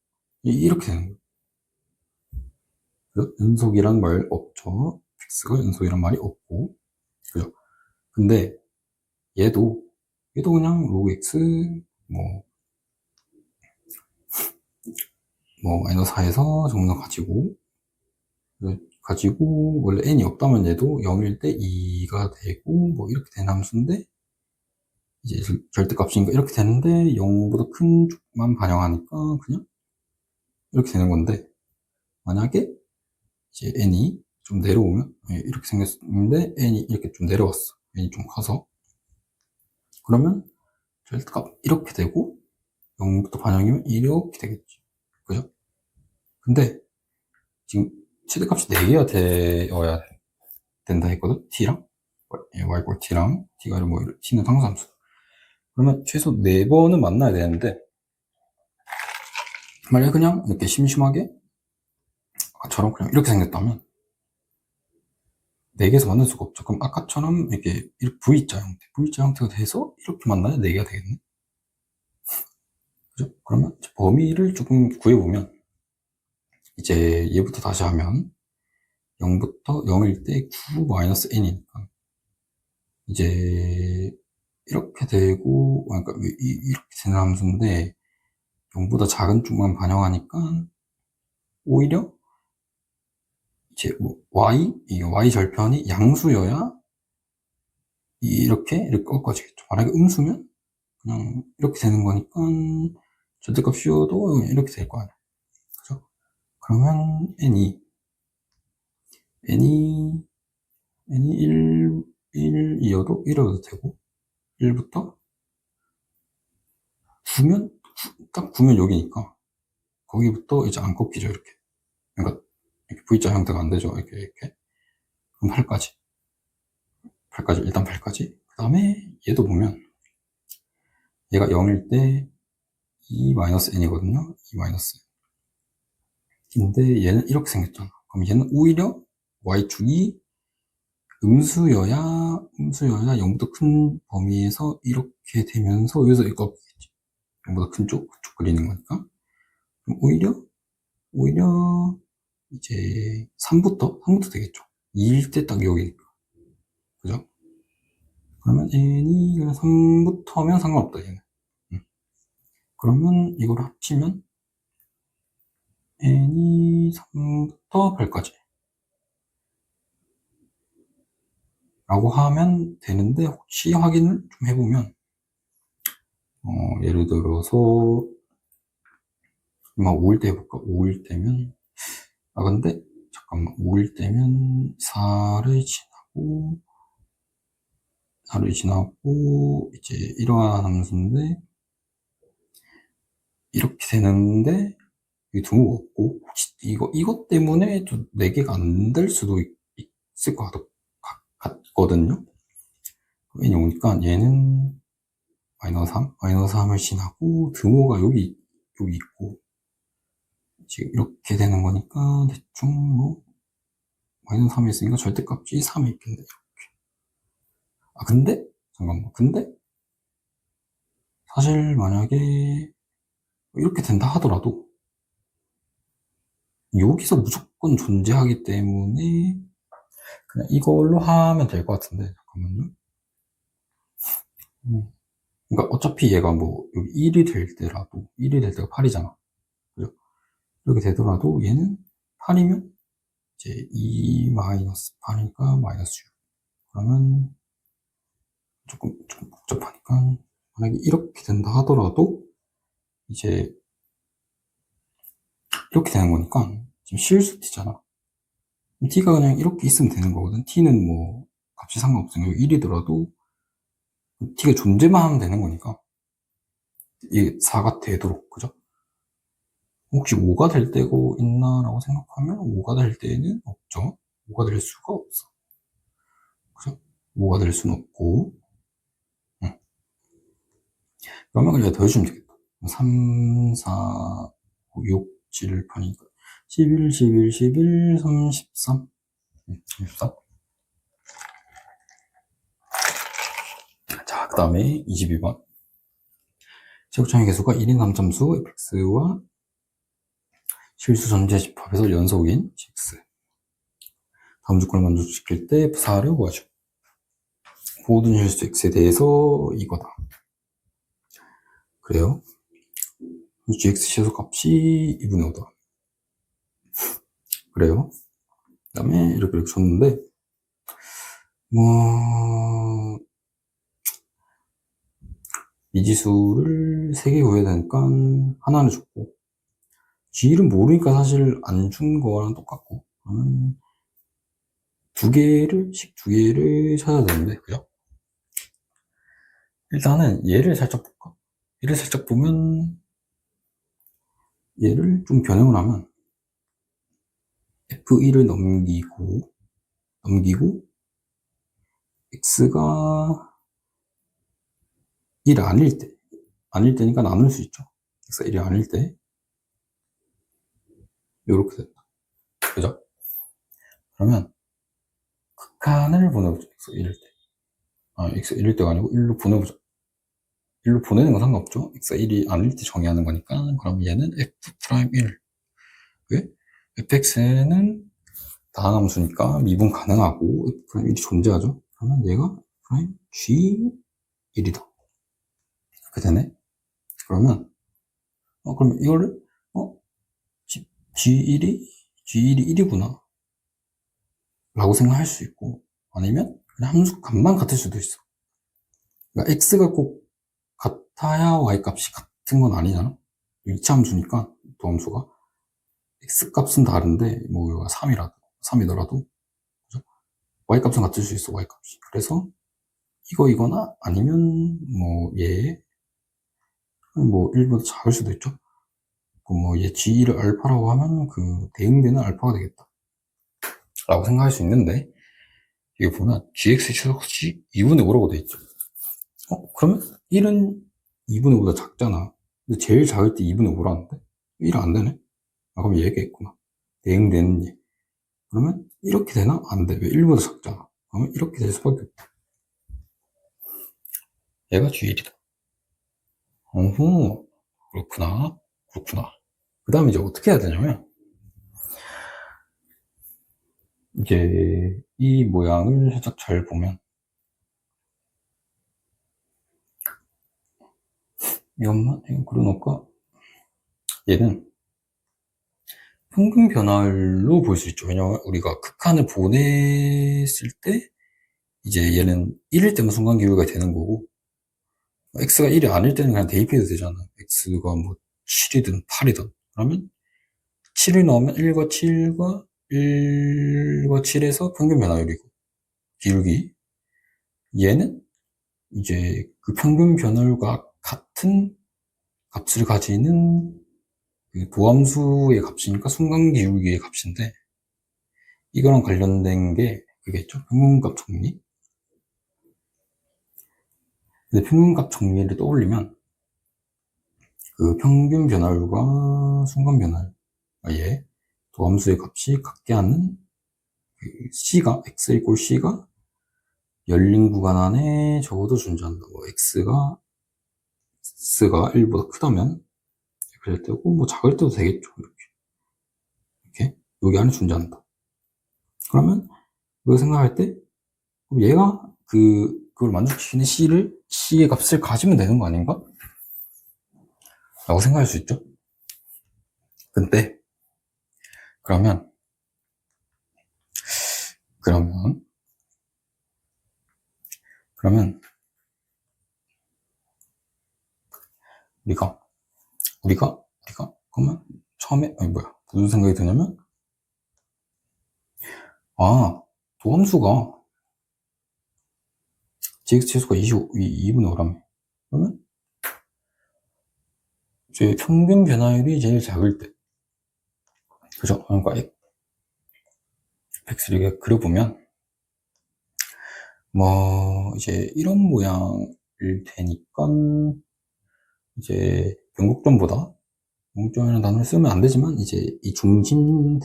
S1: 이렇게 되는 거예요. 그래서 연속이란 말 없죠. x가 연속이란 말이 없고, 그죠? 근데 얘도 그냥 로그 x 마이너스 4에서 정도 가지고 원래 n이 없다면 얘도 0일 때 2가 되고 뭐 이렇게 된 함수인데 이제 절대값이니까 이렇게 되는데 0보다 큰 쪽만 반영하니까 그냥 이렇게 되는 건데 만약에 이제 n이 좀 내려오면 이렇게 생겼는데 n이 이렇게 좀 내려왔어. n이 좀 커서 그러면 절대값 이렇게 되고 0부터 반영이면 이렇게 되겠지. 그죠? 근데 지금 최대값이 4개가 되어야 된다 했거든? t랑 y 꼴 t랑 t가 뭐 t는 상수함수. 그러면 최소 4번은 만나야 되는데 만약에 그냥 이렇게 심심하게 아까처럼 그냥 이렇게 생겼다면 4개에서 만날 수가 없죠. 그럼 아까처럼 이렇게 V자 형태가 돼서 이렇게 만나야 4개가 되겠네. 그죠? 그러면 범위를 조금 구해보면 이제 얘부터 다시 하면 0부터 0일 때 9 마이너스 n이니까 이제 이렇게 되고 그러니까 이렇게 되는 함수인데 0보다 작은 쪽만 반영하니까 오히려 이제 y 절편이 양수여야 이렇게 꺾어지겠죠. 만약에 음수면 그냥 이렇게 되는 거니까 절대값 씌워도 이렇게 될 거 아니야. 그죠? 그러면 n이 1이어도 1이어도 되고 1부터 9면 딱 9면 여기니까 거기부터 이제 안 꺾이죠. 이렇게 그러니까 이렇게 V자 형태가 안 되죠. 이렇게 그럼 8까지 일단 8까지 그 다음에 얘도 보면 얘가 0일 때 2-n이거든요. 2-n인데 얘는 이렇게 생겼잖아. 그럼 얘는 오히려 y축이 음수여야 0보다 큰 범위에서 이렇게 되면서 여기서 이거 꺾이겠지. 0보다 큰 쪽, 그쪽 그리는 거니까. 그럼 오히려 이제 3부터 되겠죠. 2일 때 딱 여기니까. 그죠? 그러면 n이 3부터면 상관없다, 얘는. 그러면 이걸 합치면 n이 3부터 8까지 라고 하면 되는데, 혹시 확인을 좀 해보면 예를 들어서 막 5일 때 해볼까? 5일 때면 근데 잠깐만, 5일 때면 4를 지나고 이제 이러한 함수인데 이렇게 되는데 이 등호가 없고, 혹시 이것 때문에 좀 4개가 안 될 수도 있을 것 같거든요. 왜냐니까 얘는 마이너스 3을 지나고 등호가 여기 있고 지금 이렇게 되는 거니까 대충 뭐 마이너스 3이 있으니까 절대값이 3이 있겠네요. 근데 잠깐만, 근데 사실 만약에 이렇게 된다 하더라도 여기서 무조건 존재하기 때문에 그냥 이걸로 하면 될 것 같은데, 잠깐만요. 그러니까 어차피 얘가 뭐 여기 1이 될 때가 8이잖아. 그죠? 이렇게 되더라도 얘는 8이면 이제 2 마이너스 8이니까 마이너스 6. 그러면 조금 복잡하니까 만약에 이렇게 된다 하더라도 이제 이렇게 되는 거니까 지금 실수 t잖아. t가 그냥 이렇게 있으면 되는 거거든. t는 뭐 값이 상관없으니까 1이더라도 t가 존재만 하면 되는 거니까 이게 4가 되도록, 그죠? 혹시 5가 될 때고 있나라고 생각하면 5가 될 때는 없죠. 5가 될 수가 없어. 그죠? 5가 될 수는 없고. 그러면 그냥 더 해주면 되겠다. 3, 4, 6, 7, 8이니까 11, 11, 11, 33. 33. 자, 그 다음에 22번. 제곱창의 개수가 1인 함참수 fx와 실수 전체 집합에서 연속인 gx. 다음 조건을 만족시킬 때 f4를 구하죠. 모든 실수 x에 대해서 이거다. 그래요. gx 최소값이 2분의 5다. 그래요. 그 다음에 이렇게 줬는데 미지수를 3개 구해야 되니까 하나는 줬고, g를 모르니까 사실 안 준 거랑 똑같고, 그러면 두 개를 찾아야 되는데, 그죠? 일단은 얘를 살짝 볼까? 얘를 살짝 보면 얘를 좀 변형을 하면 f1을 넘기고 x가 1 아닐 때니까 나눌 수 있죠. x가 1이 아닐 때 요렇게 된다. 그죠? 그러면 극한을 보내보죠. x 1일 때. x 1일 때가 아니고 1로 보내보죠. 1로 보내는 건 상관없죠. x가 1이 아닐 때 정의하는 거니까. 그럼 얘는 f'1. 왜? fx는 다항함수니까 미분 가능하고 f'1이 존재하죠. 그러면 얘가 g1이다. 이렇게 되네. 그러면 그러면 이거를 G1이 1이구나 라고 생각할 수 있고, 아니면 그냥 함수 값만 같을 수도 있어. 그러니까 x가 꼭 같아야 y 값이 같은 건 아니잖아. 2차 함수니까 도함수가 x 값은 다른데 뭐 3이더라도 그죠? y 값은 같을 수 있어. y 값이. 그래서 이거나 아니면 뭐 1보다 작을 수도 있죠. 얘 G1을 알파라고 하면 그 대응되는 알파가 되겠다 라고 생각할 수 있는데, 이거 보면 gx의 최소값이 2분의 5라고 돼 있죠. 그러면 1은 2분의 5보다 작잖아. 근데 제일 작을 때 2분의 5라는데 1은 안 되네. 그럼 얘가 있구나. 대응되는 얘. 그러면 이렇게 되나? 안 돼. 왜? 1보다 작잖아. 그러면 이렇게 될 수밖에 없다. 얘가 G1이다. 어후, 그렇구나. 그 다음에 이제 어떻게 해야 되냐면, 이제 이 모양을 살짝 잘 보면 이거 그려놓을까? 얘는 평균 변화율로 볼 수 있죠. 왜냐면 우리가 극한을 보냈을 때 이제 얘는 1일 때만 순간 기울기가 되는 거고, x가 1이 아닐 때는 그냥 대입해도 되잖아. x가 뭐 7이든 8이든. 그러면 7을 넣으면 1과 7과 1과 7에서 평균 변화율이고, 기울기. 얘는 이제 그 평균 변화율과 같은 값을 가지는 그 도함수의 값이니까 순간 기울기의 값인데, 이거랑 관련된 게 그게죠. 평균값 정리. 근데 평균값 정리를 떠올리면 그 평균 변화율과 순간 변화율, 얘 도함수의 값이 같게 하는 그 C가 x 이꼴 C가 열린 구간 안에 적어도 존재한다. 뭐 x가 1보다 크다면 그럴 때고 뭐 작을 때도 되겠죠. 이렇게 여기 안에 존재한다. 그러면 우리가 생각할 때 얘가 그걸 만족시키는 C의 값을 가지면 되는 거 아닌가? 라고 생각할 수 있죠. 근데 그러면 그러면 우리가 그러면 처음에 무슨 생각이 드냐면 도함수가 gx 최소가 2분의 5라며. 그러면 이제 평균 변화율이 제일 작을 때, 그죠? 그러니까 x를 이렇게 그려보면 뭐 이제 이런 모양일 테니까 이제 변곡점이라는 단어를 쓰면 안 되지만 이제 이 중심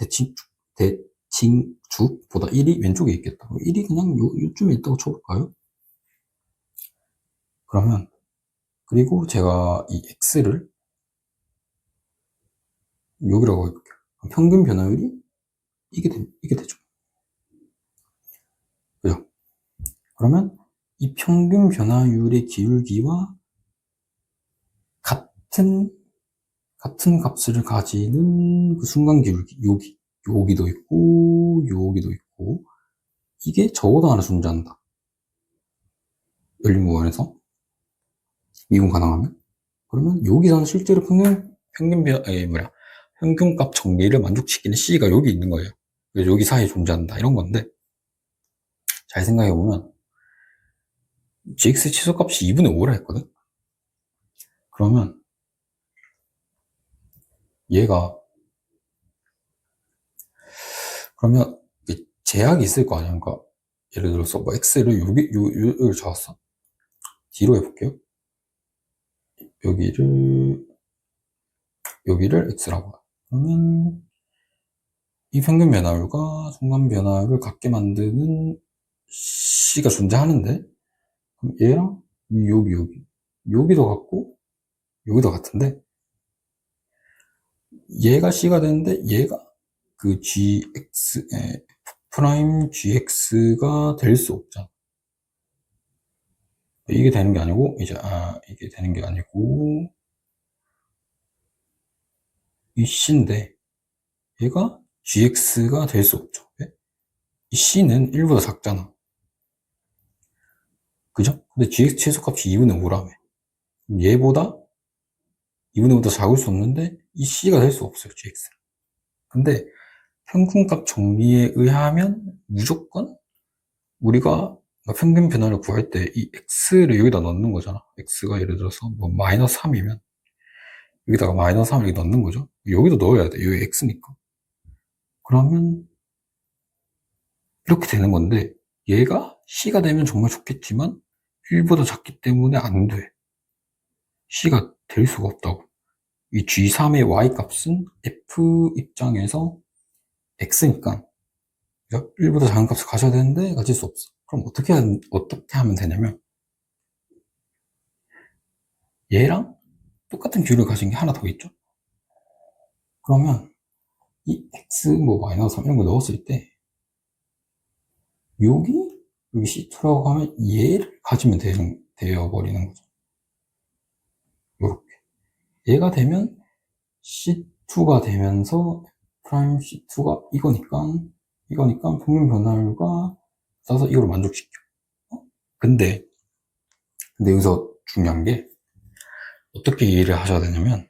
S1: 대칭축보다 1이 왼쪽에 있겠다. 1이 그냥 요쯤에 있다고 쳐볼까요? 그러면 그리고 제가 이 x를 여기라고 해볼게요. 평균 변화율이 이게 되죠. 그죠? 그러면 이 평균 변화율의 기울기와 같은 값을 가지는 그 순간 기울기, 여기도 있고, 여기도 있고, 이게 적어도 하나 존재한다. 열린 구간에서 미분 가능하면. 그러면 여기서는 실제로 평균값 정리를 만족시키는 C가 여기 있는 거예요. 그래서 여기 사이에 존재한다. 이런 건데, 잘 생각해보면, gx 치소값이 2분의 5라 했거든? 그러면, 그러면, 제약이 있을 거 아니야. 그러니까, 예를 들어서, 뭐, x를 여기를 잡았어. 뒤로 해볼게요. 여기를 x라고. 그러면, 이 평균 변화율과 순간 변화율을 같게 만드는 C가 존재하는데, 그럼 얘랑 여기도 같고, 여기도 같은데, 얘가 C가 되는데, 얘가 그 프라임 gx가 될 수 없잖아. 이게 되는 게 아니고, 이게 되는 게 아니고, 이 C인데, 얘가 gx가 될 수 없죠. 왜? 이 C는 1보다 작잖아. 그죠? 근데 gx 최소값이 2분의 5라며. 얘보다 2분의 5보다 작을 수 없는데, 이 C가 될 수 없어요, gx. 근데 평균값 정리에 의하면 무조건 우리가 평균 변화를 구할 때 이 x를 여기다 넣는 거잖아. x가 예를 들어서 뭐 마이너스 3이면 여기다가 마이너스 3을 넣는 거죠. 여기도 넣어야 돼. 여기 x니까. 그러면 이렇게 되는 건데 얘가 c가 되면 정말 좋겠지만 1보다 작기 때문에 안 돼. c가 될 수가 없다고. 이 g3의 y 값은 f 입장에서 x니까 1보다 작은 값을 가져야 되는데 가질 수 없어. 그럼 어떻게 하면 되냐면 얘랑 똑같은 뷰를 가진 게 하나 더 있죠. 그러면 이 x 뭐 마이너스 3 이런 거 넣었을 때 여기 C2라고 하면 얘를 가지면 되어버리는 거죠. 요렇게. 얘가 되면 C2가 되면서 프라임 C2가 이거니까 평균 변화율과 써서 이걸 만족시켜. 근데 여기서 중요한 게 어떻게 이해를 하셔야 되냐면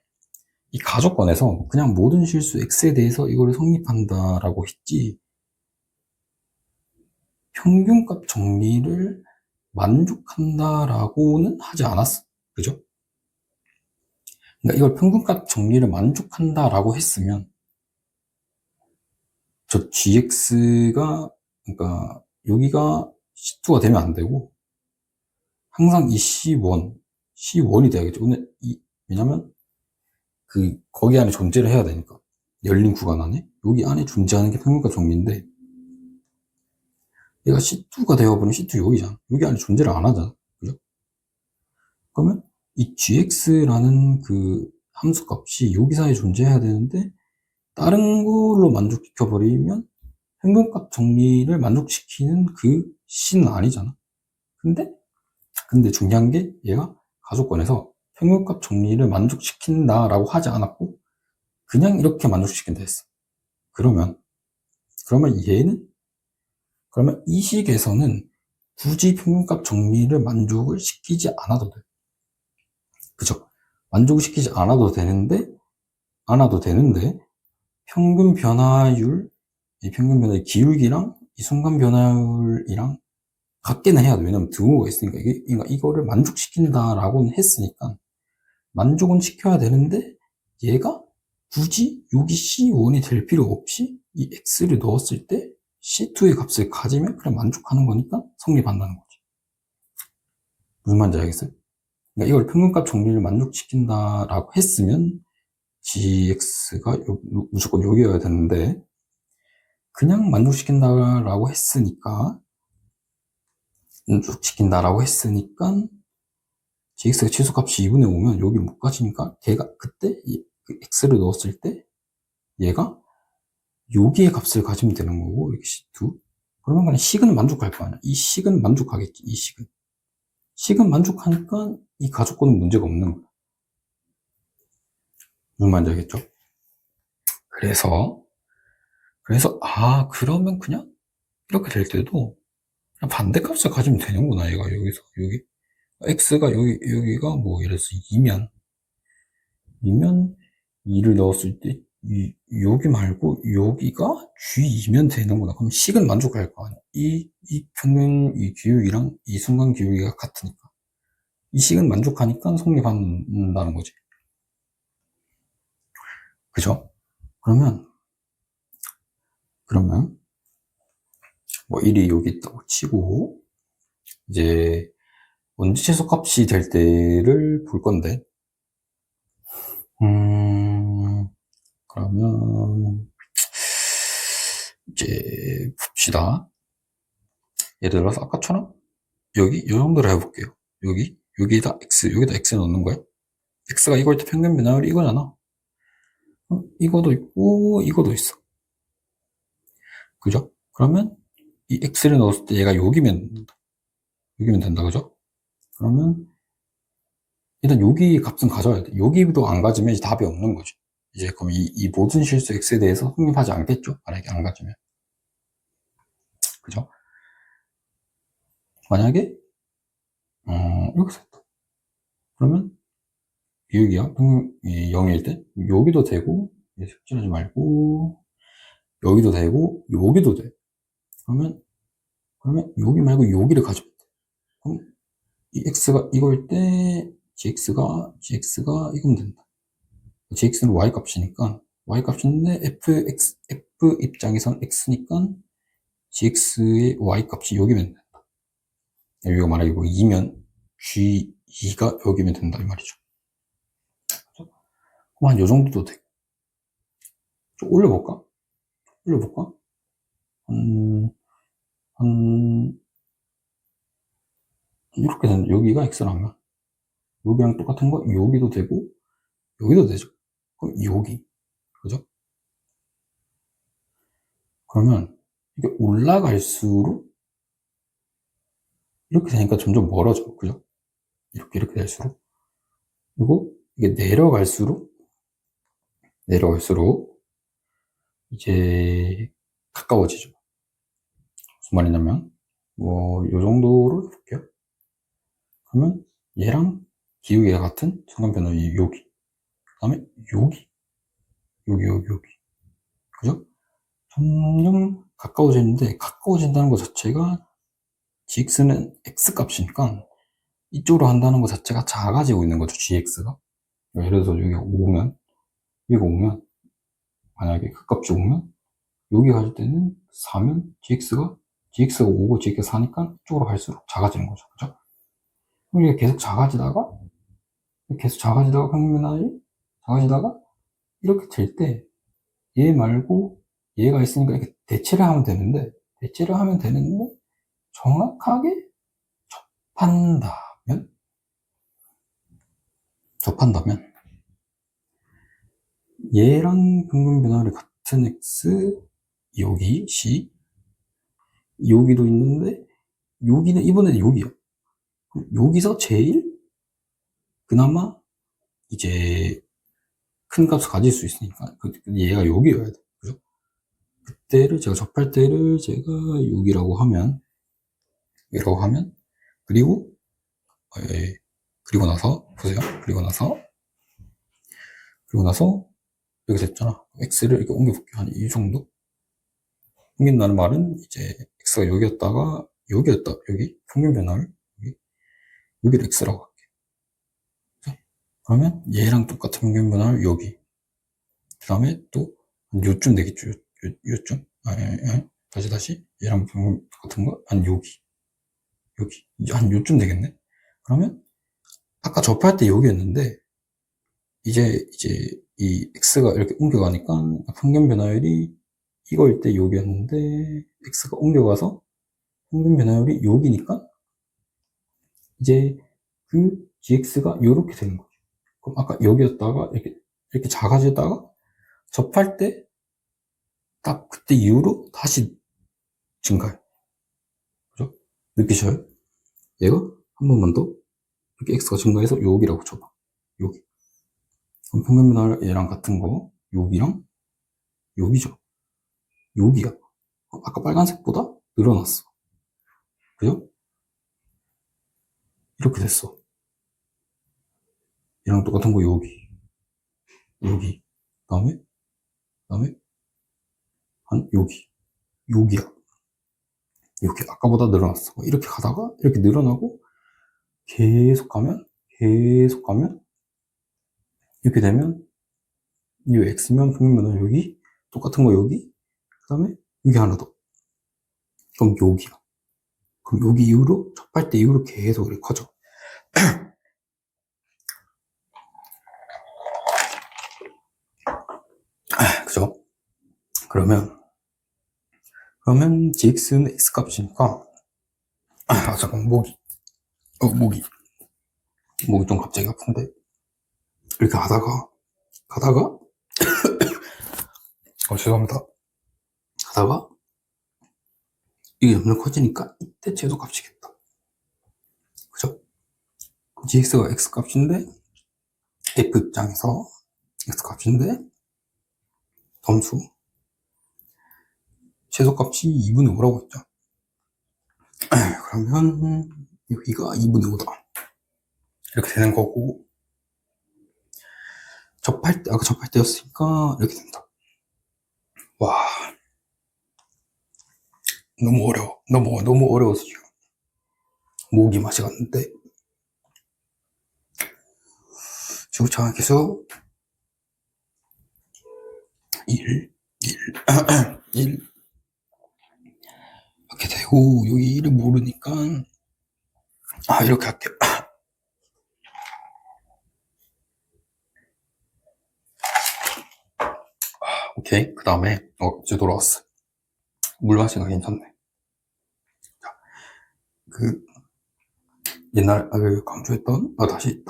S1: 이 가족권에서 그냥 모든 실수 x에 대해서 이걸 성립한다라고 했지 평균값 정리를 만족한다라고는 하지 않았어. 그죠? 그러니까 이걸 평균값 정리를 만족한다라고 했으면 저 gx가 그러니까 여기가 C2가 되면 안 되고 항상 이 C1이 돼야겠죠. 근데 왜냐면 거기 안에 존재를 해야 되니까 열린 구간 안에 여기 안에 존재하는 게 평균값 정리인데 얘가 C2가 되어버리면 C2 여기잖아. 여기 안에 존재를 안 하잖아. 그죠? 그러면 이 gx라는 함수 값이 여기 사이에 존재해야 되는데 다른 걸로 만족시켜버리면 평균값 정리를 만족시키는 C는 아니잖아. 근데 중요한 게 얘가 가족권에서 평균값 정리를 만족시킨다라고 하지 않았고 그냥 이렇게 만족시킨다 했어. 그러면 그러면 이 식에서는 굳이 평균값 정리를 만족을 시키지 않아도 돼. 그죠? 만족을 시키지 않아도 되는데 평균 변화율, 이 평균 변화의 기울기랑 이 순간 변화율이랑 같게는 해야 돼. 왜냐면 등호가 있으니까 그러니까 이거를 만족시킨다라고는 했으니까 만족은 시켜야 되는데 얘가 굳이 여기 C1이 될 필요 없이 이 X를 넣었을 때 C2의 값을 가지면 그냥 만족하는 거니까 성립한다는 거지. 무슨 말인지 알겠어요? 그러니까 이걸 평균값 정리를 만족시킨다라고 했으면 GX가 무조건 여기여야 되는데 그냥 만족시킨다라고 했으니까 GX가 치수값이 2분의 5면 여기 못 가지니까 걔가 그때 X를 넣었을 때 얘가 여기의 값을 가지면 되는 거고 이렇게 C2 그러면 그냥 식은 만족할 거 아니야. 이 식은 만족하겠지. 이 식은 만족하니까 이 가족권은 문제가 없는 거야. 무슨 말인지 알겠죠? 그래서 그러면 그냥 이렇게 될 때도 그냥 반대값을 가지면 되는구나. 얘가 여기서 여기 x가 여기가 뭐 예를 들어서 2면 2를 넣었을 때 여기 말고 여기가 G2면 되는구나. 그럼 식은 만족할 거 아니야. 이 평균 이 기울기랑 이 순간 기울기가 같으니까 이 식은 만족하니까 성립한다는 거지. 그죠? 그러면 뭐 1이 여기 있다고 치고 이제 원지 최소값이 될 때를 볼 건데 그러면 이제 봅시다. 예를 들어서 아까처럼 여기 이 정도로 해볼게요. 여기다 x 넣는 거야. x가 이걸 때 평균 변화율이 이거잖아. 이거도 있고 이거도 있어. 그죠? 그러면 이 x를 넣었을 때 얘가 여기면 된다. 그죠? 그러면 일단 여기 값은 가져야 돼. 여기도 안 가지면 이제 답이 없는 거죠. 이제 그럼 이 모든 실수 x에 대해서 성립하지 않겠죠? 만약에 안 가지면. 그죠? 만약에 이렇게 됐다. 그러면 여기야 0일 때 여기도 되고 색칠하지 말고 여기도 되고 여기도 돼. 그러면 여기 말고 여기를 가져야 돼. 그럼 이 x가 이걸 때 gx가 이거면 된다. gx는 y 값이니까 y 값인데 f 입장에선 x니까 gx의 y 값이 여기면 된다. 여기가 만약에 뭐 2면 g2가 여기면 된다 이 말이죠. 그럼 한 요 정도도 돼. 좀 올려볼까? 한 이렇게 된다. 여기가 x라면 여기랑 똑같은 거 여기도 되고 여기도 되죠. 그럼 여기 그죠? 그러면 이게 올라갈수록 이렇게 되니까 점점 멀어져. 그죠? 이렇게 될수록 그리고 이게 내려갈수록 이제 가까워지죠. 무슨 말이냐면 요 정도로 해볼게요. 그러면 얘랑 기울기가 같은 순간 변화의 여기, 그 다음에 여기, 그죠? 점점 가까워지는데, 가까워진다는 것 자체가 gx는 x 값이니까 이쪽으로 한다는 것 자체가 작아지고 있는 거죠, gx가. 예를 들어서 여기가 5면 만약에 그 값이 5면 여기 갈 때는 4면 gx가 5고 gx가 4니까 이쪽으로 갈수록 작아지는 거죠, 그죠? 그럼 이게 계속 작아지다가 평균 변화율이 작아지다가 이렇게 될 때 얘 말고 얘가 있으니까 이렇게 대체를 하면 되는데 정확하게 접한다면 얘랑 평균 변화율이 같은 x, 여기 c, 여기도 있는데 여기는 이번에는 여기야. 여기서 제일 그나마 이제 큰 값을 가질 수 있으니까 얘가 여기여야 돼, 그죠? 그때를 제가 접할 때를 제가 6이라고 하면 그리고 그리고 나서 보세요. 그리고 나서 여기 됐잖아. x를 이렇게 옮겨볼게요. 한 이 정도 옮긴다는 말은 이제 x가 여기였다가 여기 평균 변화를 여기를 x라고 할게. 그러면 얘랑 똑같은 평균 변화를 여기, 그 다음에 또 요쯤 되겠죠. 요쯤. 다시 얘랑 똑같은 거 한 여기 한 요쯤 되겠네. 그러면 아까 접할 때 여기였는데 이제 이 x가 이렇게 옮겨가니까 평균 변화율이 이거일 때 여기였는데 x가 옮겨가서 평균 변화율이 여기니까 이제 그 gx가 이렇게 되는 거죠. 그럼 아까 여기였다가 이렇게 작아지다가 접할 때 딱 그때 이후로 다시 증가해. 그죠? 느끼셔요? 얘가 한 번만 더 이렇게 x가 증가해서 여기라고 쳐봐. 여기. 그럼 평균 변화율 얘랑 같은 거 여기랑 여기죠. 여기야. 아까 빨간색보다 늘어났어. 그죠? 이렇게 됐어. 얘랑 똑같은 거 여기. 다음에 한 여기야. 여기 아까보다 늘어났어. 이렇게 가다가 이렇게 늘어나고 계속 가면 이렇게 되면 이 x면 평균변화 여기, 똑같은 거 여기, 그 다음에 여기 하나 더. 그럼 여기야. 그럼 여기 이후로 접할 때 이후로 계속 이렇게 커져. 그죠? 그러면 gx는 x 값이니까 잠깐 목이 좀 갑자기 아픈데 이렇게 가다가 죄송합니다. 가다가 이게 점점 커지니까 이때 최소값이겠다. 그죠? gx가 x값인데 f 입장에서 x값인데 점수 최소값이 2분의 5라고 했죠. 그러면 여기가 2분의 5다. 이렇게 되는 거고, 아까 접할 때였으니까 이렇게 된다. 와, 너무 어려워. 너무 어려워서 지금 목이 맛이 갔는데 지구차가 계속 1 이렇게 되고, 여기 1을 모르니까 이렇게 할게요. 오케이. 그 다음에 이제 돌아왔어. 물 마시가 괜찮네. 자, 옛날 강조했던 다시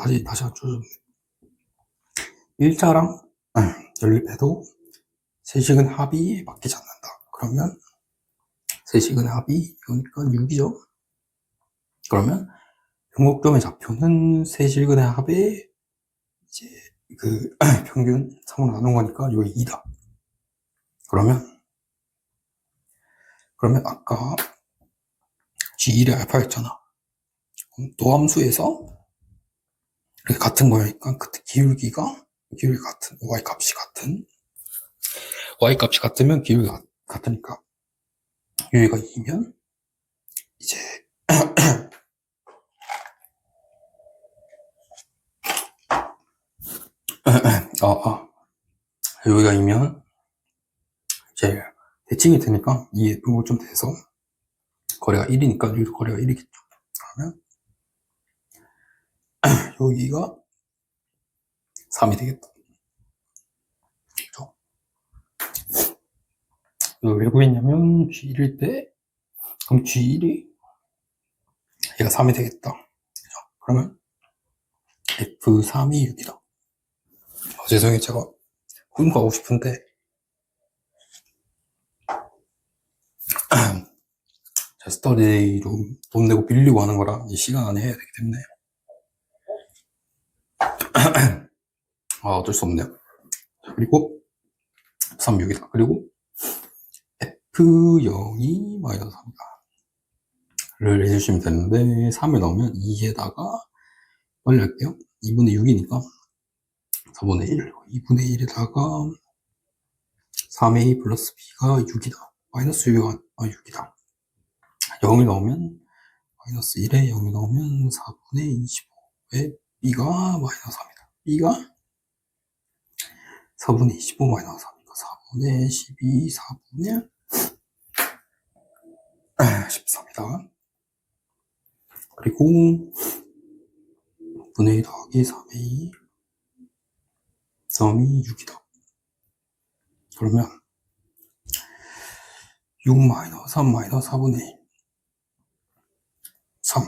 S1: 안줘줬네. 1차랑 연립해도 세식은 합이 바뀌지 않는다. 그러면 세식은 합이 이거니까 6이죠. 그러면 평곡점의 좌표는 세식은의 합의 이제 그 평균 3으로 나눈 거니까 여기 2다. 그러면 아까 G1의 알파였잖아. 도함수에서 이렇게 같은 거니까 그때 기울기 같은 y 값이 같으면 기울기가 같으니까 기울기가 2면 이제 여기가 2면 이제 대칭이 되니까 이 F가 좀 돼서 거리가 1이니까 여기도 거리가 1이겠죠. 그러면 여기가 3이 되겠다. 그죠? 이거 왜 구했냐면 G1일 때 그럼 G1이 얘가 3이 되겠다. 그죠? 그러면 F3이 6이다. 죄송해요. 제가 공부하고 싶은데 자, 스터디로 돈 내고 빌리고 하는 거라 이 시간 안에 해야 되기 때문에 어쩔 수 없네요. 자, 그리고 F3 6이다. 그리고 F0이 마이너스 3이다 를 해주시면 되는데 3을 넣으면 2에다가 빨리 할게요. 2분의 6이니까 4분의 1 2분의 1에다가 3a 플러스 b가 6이다. 마이너스 6이다. 0을 넣으면 마이너스 1에 0을 넣으면 4분의 25에 b가 마이너스 3이다. b가 4분의 25 마이너스 3이니까 4분의 12, 4분의 13이다. 그리고 분의 1 더하기 3a 3이 6이다. 그러면 6 마이너스 3 마이너스 4분의 3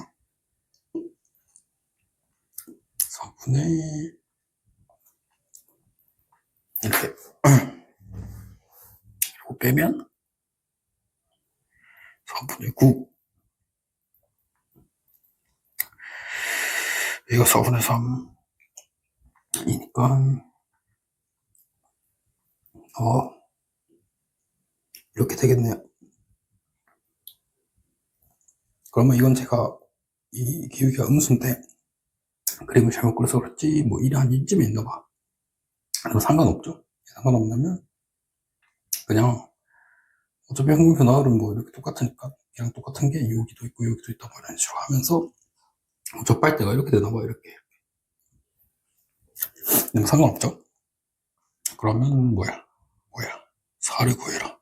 S1: 4분의 이렇게 그리고 빼면 4분의 9 이거 4분의 3이니까 이렇게 되겠네요. 그러면 이건 제가 이 기울기가 음수인데 그림을 잘못 그려서 그렇지 뭐 1이 한 1쯤에 있나 봐. 상관없죠. 상관없냐면 그냥 어차피 항공 변화율은 뭐 이렇게 똑같으니까 그냥 똑같은 게 여기도 있고 여기도 있다 뭐 이런 식으로 하면서 접할 때가 이렇게 되나 봐. 이렇게 근데 상관없죠. 그러면 뭐야 4를 구해라.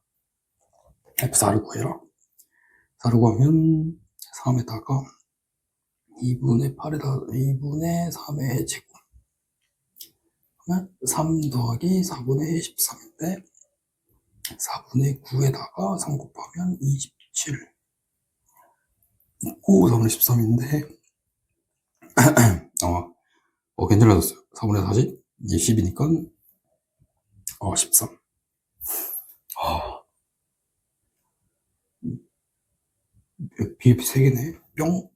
S1: F4를 구해라. 4를 구하면 3에다가 2분의 8에다가 2분의 3의 제곱 그러면 3 더하기 4분의 13인데 4분의 9에다가 3 곱하면 27 있고 4분의 13인데 괜찮아졌어요. 4분의 40 이게 10이니까 13 BF 3개네 뿅